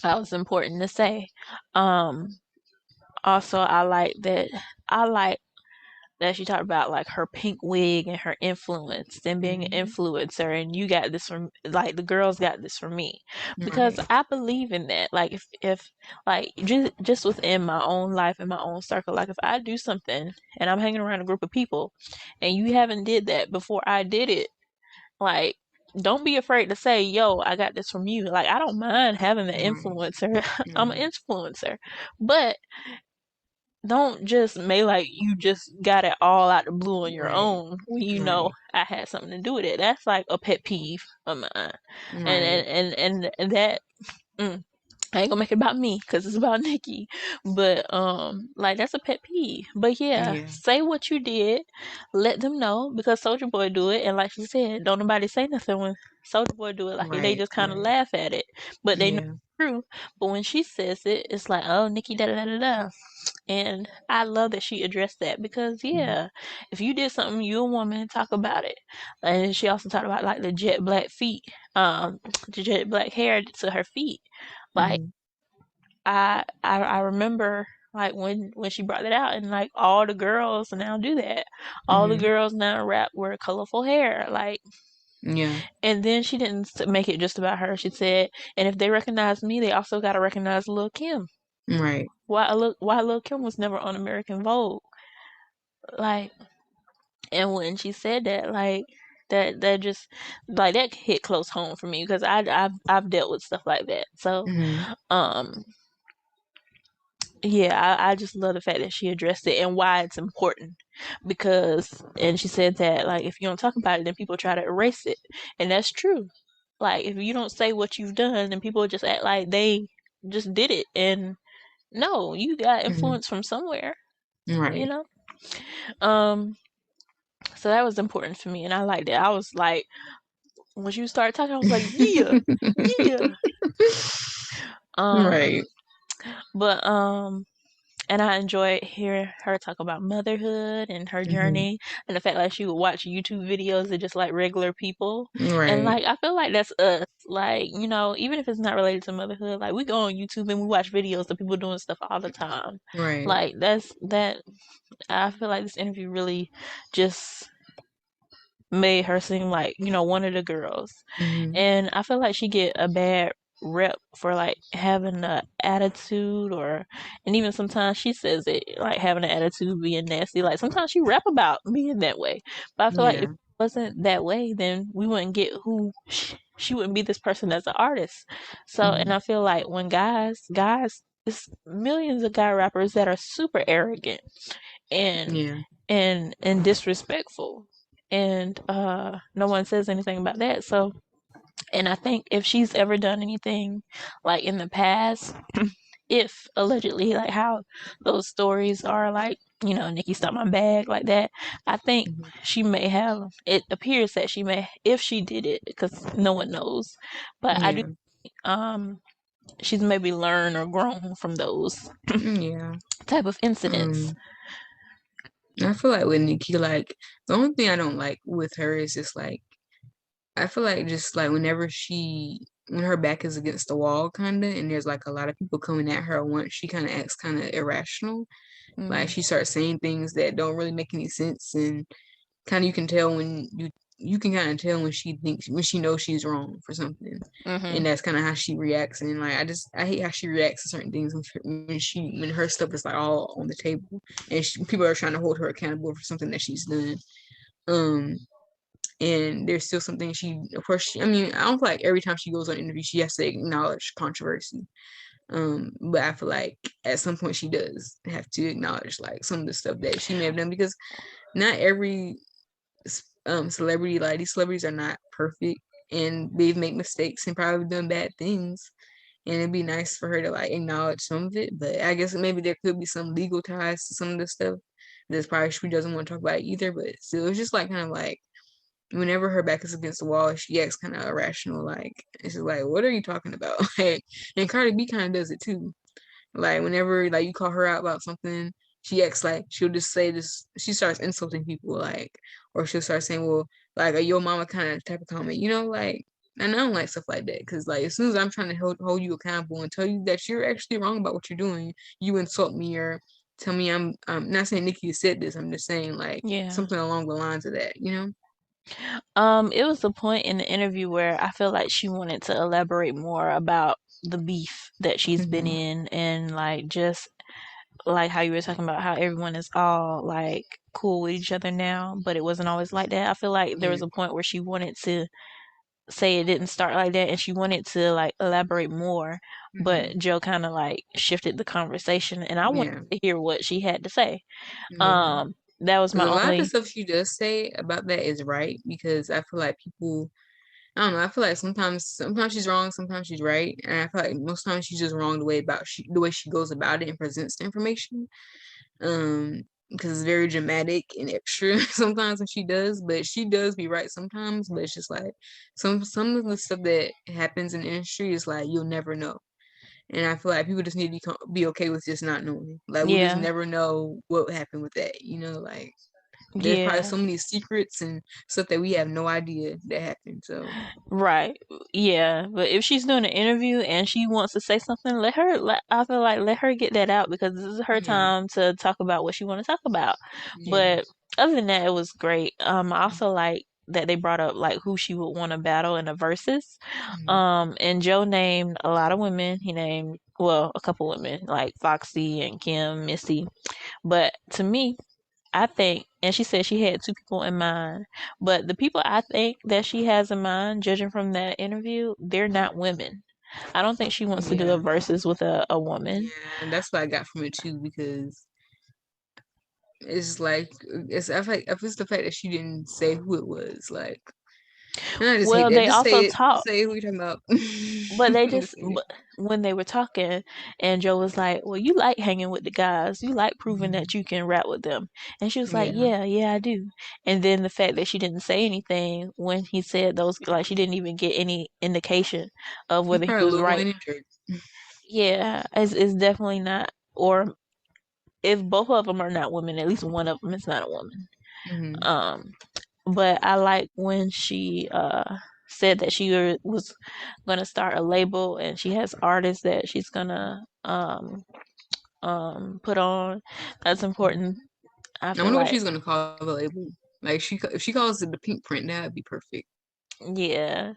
that was important to say. um Also, I like that she talked about like her pink wig and her influence and being an Mhm. influencer, and you got this from like the girls got this from me, because Right. I believe in that. Like if like just within my own life and my own circle, like if I do something and I'm hanging around a group of people and you haven't did that before I did it, like don't be afraid to say, yo, I got this from you. Like I don't mind having an Right. influencer. I'm an Right. influencer. But don't just make like you just got it all out the blue on your Right. own when you know Right. I had something to do with it. That's like a pet peeve of mine. And Right. and that mm, I ain't gonna make it about me because it's about Nikki. But like that's a pet peeve. But yeah, Yeah. say what you did, let them know because Soldier Boy do it, and like she said, don't nobody say nothing when Soldier Boy do it. Like they Right. just kind of Right. laugh at it, but they know Yeah. it's true. But when she says it, it's like, oh, Nikki da da da da da. And I love that she addressed that because Mhm. yeah, if you did something, you a woman, talk about it. And she also talked about like the jet black feet, the jet black hair to her feet. Like Mhm. I remember like when she brought that out, and like all the girls now do that. All the Mhm. girls now rap wear colorful hair. Like, Yeah. and then she didn't make it just about her. She said, and if they recognize me, they also got to recognize Lil Kim. Right. Why Lil Kim was never on American Vogue. Like, and when she said that, like that just like that hit close home for me because I've dealt with stuff like that. So, Mhm. um, Yeah, I just love the fact that she addressed it and why it's important. Because, and she said that, like, if you don't talk about it, then people try to erase it. And that's true. Like, if you don't say what you've done, then people just act like they just did it. And no, you got Hmm. influence from somewhere, you Right. know? Um, so that was important for me. And I liked it. I was like, when you started talking, I was like, yeah, yeah. Right. Um, but and I enjoyed hearing her talk about motherhood and her Hmm. journey and the fact that she would watch YouTube videos of just like regular people. And Right. like I feel like that's us. Like, even if it's not related to motherhood, like we go on YouTube and we watch videos of people doing stuff all the time. Right. Like that's that I feel like this interview really just made her seem like, one of the girls. Hmm. And I feel like she get a bad rep for like having a attitude and even sometimes she says it like having an attitude being nasty. Like sometimes she rap about being that way. But I feel like if Yeah. it wasn't that way, then we wouldn't get who she wouldn't be this person as an artist. So and Hmm. I feel like when guys it's millions of guy rappers that are super arrogant and Yeah. and disrespectful and no one says anything about that. So and I think if she's ever done anything like in the past, if allegedly like how those stories are like, Nikki stopped my bag like that, I think Hmm. she may have, it appears that she may, if she did it, because no one knows, but I do Yeah. um she's maybe learned or grown from those Yeah. type of incidents. Um, I feel like with Nikki, like the only thing I don't like with her is just like I feel like just like when her back is against the wall, kind of, and there's like a lot of people coming at her at once, she kind of acts kind of irrational. Like Mm-hmm. she starts saying things that don't really make any sense, and kind of you can tell when you can kind of tell when she knows she's wrong for something, Mm-hmm. and that's kind of how she reacts. And like I hate how she reacts to certain things when her stuff is like all on the table, and people are trying to hold her accountable for something that she's done. Um, and there's still something of course, I mean, I don't feel like every time she goes on an interview, she has to acknowledge controversy. But I feel like at some point she does have to acknowledge like some of the stuff that she may have done because not every celebrity, like these celebrities are not perfect and they've made mistakes and probably done bad things. And it'd be nice for her to like acknowledge some of it. But I guess maybe there could be some legal ties to some of the stuff. That's probably she doesn't want to talk about it either. But still, it's just like kind of like whenever her back is against the wall, she acts kind of irrational. Like it's just like, what are you talking about? Like, and Cardi B kind of does it too. Like whenever like you call her out about something, she acts like she'll just say this. She starts insulting people, like, or she'll start saying, "Well, like a yo mama" kind of type of comment, like. And I don't like stuff like that because, like, as soon as I'm trying to hold you accountable and tell you that you're actually wrong about what you're doing, you insult me or tell me I'm not saying Nikki said this. I'm just saying like Yeah. something along the lines of that. It was a point in the interview where I feel like she wanted to elaborate more about the beef that she's been Hmm. in and like just like how you were talking about how everyone is all like cool with each other now, but it wasn't always like that. I feel like there Yeah. was a point where she wanted to say it didn't start like that and she wanted to like elaborate more, Hmm. but Joe kind of like shifted the conversation and I wanted Yeah. to hear what she had to say. Yeah. Um that was Because my a lot of the only stuff she does say about that is right. Because I feel like people, I don't know. I feel like sometimes she's wrong, sometimes she's right, and I feel like most times she's just wrong the way she goes about it and presents the information. Because it's very dramatic and extra sometimes when she does, but she does be right sometimes. But it's just like some of the stuff that happens in the industry is like you'll never know. And I feel like people just need to be okay with just not knowing. Like we'll just yeah, never know what happened with that. Like there's probably yeah. so many secrets and stuff that we have no idea that happened. So Right. Yeah. But if she's doing an interview and she wants to say something, I feel like let her get that out because this is her yeah, time to talk about what she want to talk about. yeah. But other than that, it was great. I also like that they brought up like who she would want to battle in the verses. Mhm. And Joe named a lot of women. He named, well, a couple women like Foxy and Kim, Missy. But to me, I think, and she said she had two people in mind, but the people I think that she has in mind, judging from that interview, they're not women. I don't think she wants to do a Yeah. versus with a woman. Yeah, that's what I got from it too, because it's like it's I feel like if it's the fact that she didn't say who it was, like, and I just hate Well, that. they Just also say it. talk, Say who you're talking about. but they Just just say it. but when they were talking, and Joe was like, "Well, you like hanging with the guys. You like proving Mhm. that you can rap with them." And she was like, Yeah, "Yeah, yeah, I do." And then the fact that she didn't say anything when he said those, like she didn't even get any indication of he's whether he probably a was little right. Wayne and Drake. Yeah, it's definitely not. Or if both of them are not women, at least one of them is not a woman. Hmm. Um, but I like when she said that she was gonna start a label and she has artists that she's gonna put on. That's important. I I feel wonder what like, she's gonna call the label. Like if she calls it the Pink Print, that'd be perfect. yeah.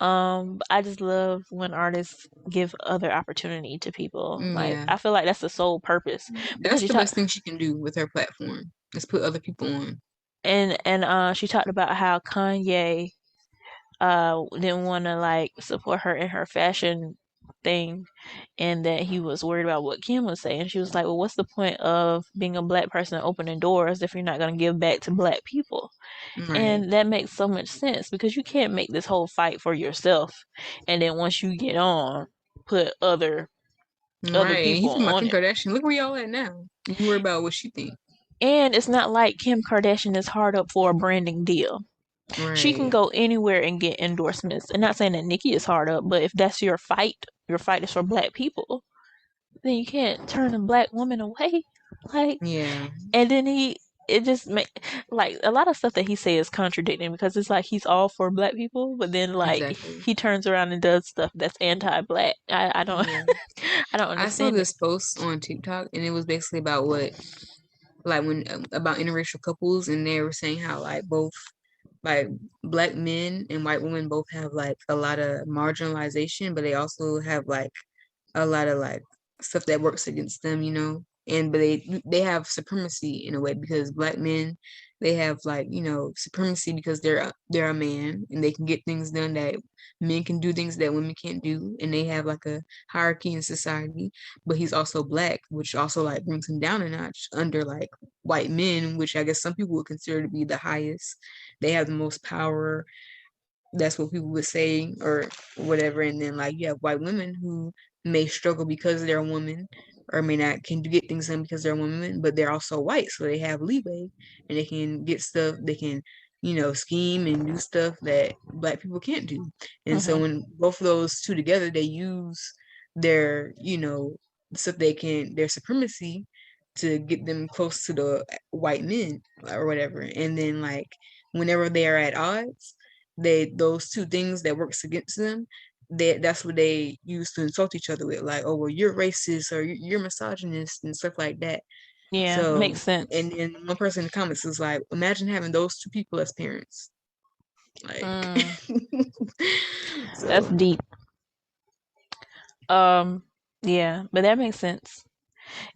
I just love when artists give other opportunity to people. Like Yeah, I feel like that's the sole purpose because that's she the talked best thing she can do with her platform. Is put other people on. and she talked about how Kanye didn't want to like support her in her fashion thing and that he was worried about what Kim was saying. She was like, "Well, what's the point of being a black person opening doors if you're not going to give back to black people?" Right, And that makes so much sense because you can't make this whole fight for yourself and then once you get on, put other right. And people he's talking about on Kim it. Kardashian. Look where y'all at now. You worry about what she think. And it's not like Kim Kardashian is hard up for a branding deal. She can Right. go anywhere and get endorsements. And not saying that Nicki is hard up, but if that's your fight is for black people, then you can't turn a black woman away. Like, Yeah. and then it just make like a lot of stuff that he says is contradicting because it's like he's all for black people, but then like Exactly. he turns around and does stuff that's anti-black. I don't Yeah. I don't I saw understand it. this post on TikTok, and it was basically about what, like, when about interracial couples, and they were saying how like both, like, black men and white women both have like a lot of marginalization, but they also have like a lot of like stuff that works against them, and but they have supremacy in a way, because black men, they have like, supremacy because they're a man, and they can get things done that men can do, things that women can't do, and they have like a hierarchy in society. But he's also black, which also like brings him down a notch under like white men, which I guess some people would consider to be the highest. They have the most power, that's what people would say or whatever. And then like you have white women who may struggle because they're a woman, or may not can get things done because they're a woman, but they're also white, so they have leeway, and they can get stuff, they can, scheme and do stuff that black people can't do. And so Hmm. when both of those two together, they use their, stuff they can, their supremacy, to get them close to the white men or whatever. And then like whenever they are at odds, those two things that works against them, that's what they use to insult each other with, like, oh well, you're racist, or you're misogynist and stuff like that. Yeah, So, makes sense. and then one person in the comments is like, imagine having those two people as parents, like. Mm, that's So deep. Um, yeah, but that makes sense.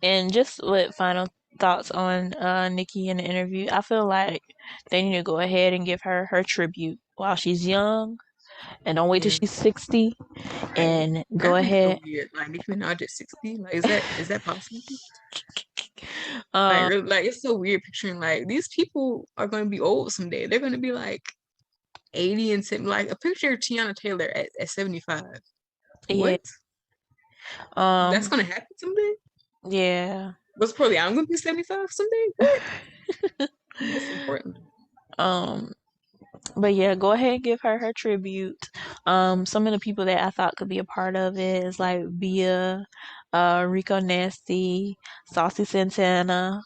And just with final thoughts on Nikki in the interview, I feel like they need to go ahead and give her her tribute while she's young, and don't wait till yeah, she's 60, right, and go that'd be so ahead. weird, like Nicki Minaj at 60, like, is that possible? Like, Um, really, like, it's so weird picturing like these people are going to be old someday. They're going to be like 80 and 70. Like, a picture of Tiana Taylor at 75. yeah, What? That's um, gonna happen someday? yeah. What's probably I'm gonna be 75 someday? What? Most importantly. Um, but yeah, go ahead and give her her tribute. Some of the people that I thought could be a part of it is like Bia, Rico Nasty, Saucy Santana,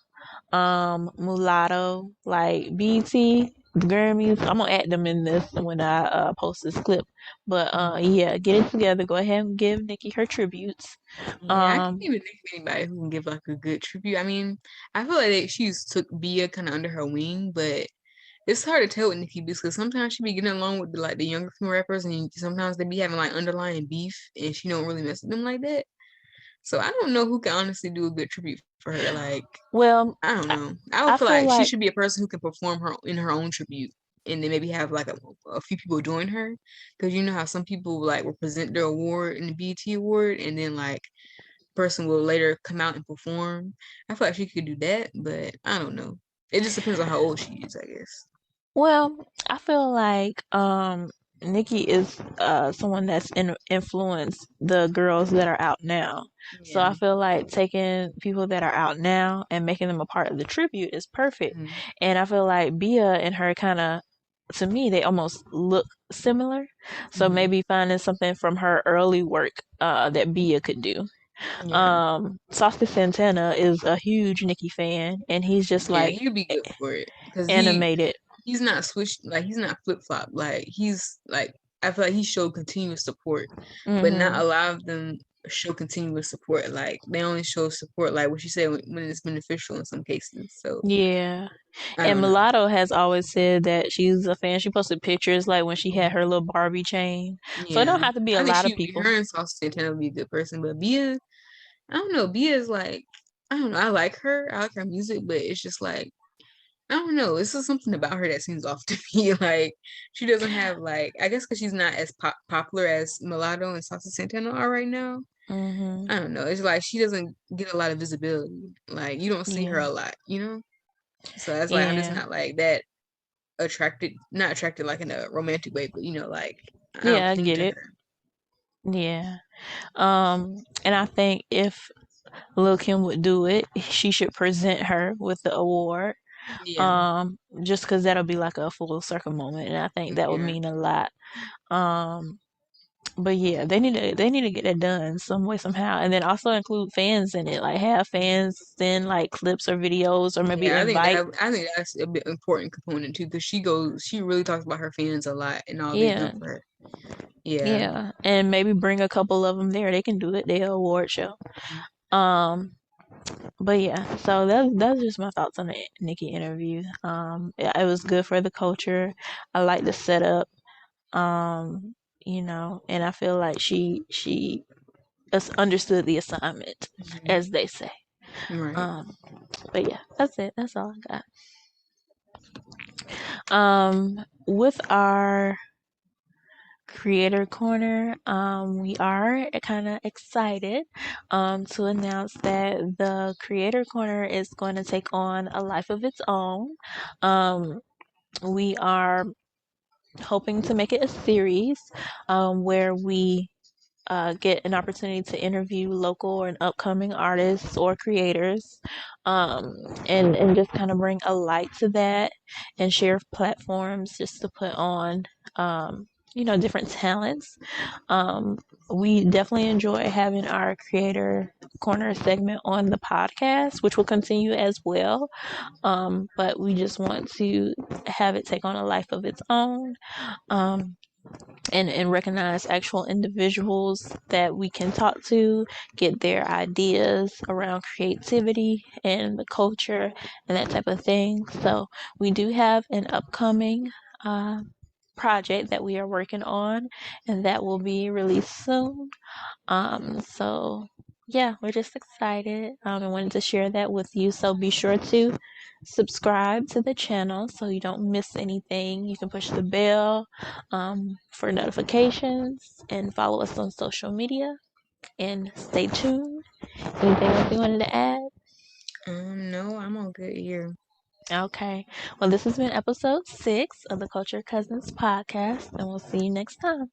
Mulatto, like BT, the Grammys. I'm gonna add them in this when I post this clip. But Mhm. yeah, get it together. Go ahead and give Nikki her tributes. Yeah, I can't Um, even think of anybody who can give like a good tribute. I mean, I feel like she's took Bia kind of under her wing, but it's hard to tell with Nicki because sometimes she be getting along with like the younger female rappers, and sometimes they be having like underlying beef, and she don't really mess with them like that. So I don't know who can honestly do a good tribute for her. Like, well, I don't I, know. I would I feel feel like she like should be a person who can perform her in her own tribute. and then maybe have like a few people join her, because you know how some people like will present their award in the BET award, and then like person will later come out and perform. I feel like she could do that, but I don't know. It just depends on how old she is, I guess. Well, I feel like Nikki is someone that's influenced the girls that are out now. So I Yeah. feel like taking people that are out now and making them a part of the tribute is perfect. Mhm. And I feel like Bia and her kind of, to me, they almost look similar. So Mhm. maybe finding something from her early work that Bia could do. Yeah. Saucy Santana is a huge Nicki fan, and he's just Yeah, like he'd be good for it because animated. he's not switched, like he's not flip flop, like he's like, I feel like he showed continuous support, but not Hmm. a lot of them show continuous support. Like they only show support like what you said when it's beneficial in some cases. So Yeah. I And don't know. Mulatto has always said that she's a fan. She posted pictures like when she had Mhm. her little Barbie chain. So it don't Yeah, have to be a I think lot of she would be, people. her and Sauce Santana would be a good person, but Bia, I don't know. Bia is like, I don't know. I like her. I like her music, but it's just like, I don't know. It's just something about her that seems off to me. Like she doesn't have like, I guess because she's not as popular as Mulatto and Sauce Santana are right now. Hmm. I don't know. It's like she doesn't get a lot of visibility. Like you don't see her Yeah. a lot, you know? So that's like I'm just Yeah. not like that attracted, not attracted like in a romantic way, but you know, like I don't Yeah, I cling get to it. her. Yeah. And I think if Lil Kim would do it, she should present her with the award. Yeah. Just because that'll be like a full circle moment, and I think that would Yeah. mean a lot. Um, but yeah, they need to get it done some way somehow, and then also include fans in it. Like have fans send like clips or videos, or maybe Yeah, invite. I think that's a bit important component too, because she really talks about her fans a lot and all they've done Yeah, for her. Yeah. yeah, and maybe bring a couple of them there. They can do it. Their award show. Um, but yeah, so that's just my thoughts on the Nicki interview. Yeah, it was good for the culture. I like the setup. Um, and I feel like she understood the assignment, Mhm. as they say. Right. Um, but yeah, that's it. That's all I got. With our creator corner, we are kind of excited to announce that the creator corner is going to take on a life of its own. Um, we are hoping to make it a series where we get an opportunity to interview local and upcoming artists or creators, um, and just kind of bring a light to that and share platforms just to put on, different talents. Um, we definitely enjoy having our creator corner segment on the podcast, which will continue as well. But we just want to have it take on a life of its own. Um, and recognize actual individuals that we can talk to, get their ideas around creativity and the culture and that type of thing. So we do have an upcoming uh, project that we are working on, and that will be released soon. So yeah, we're just excited. And wanted to share that with you. So be sure to subscribe to the channel so you don't miss anything. You can push the bell for notifications and follow us on social media and stay tuned. Anything else you wanted to add? No, I'm all good here. Okay. Well, this has been episode 6 of the Culture Cousins podcast, and we'll see you next time.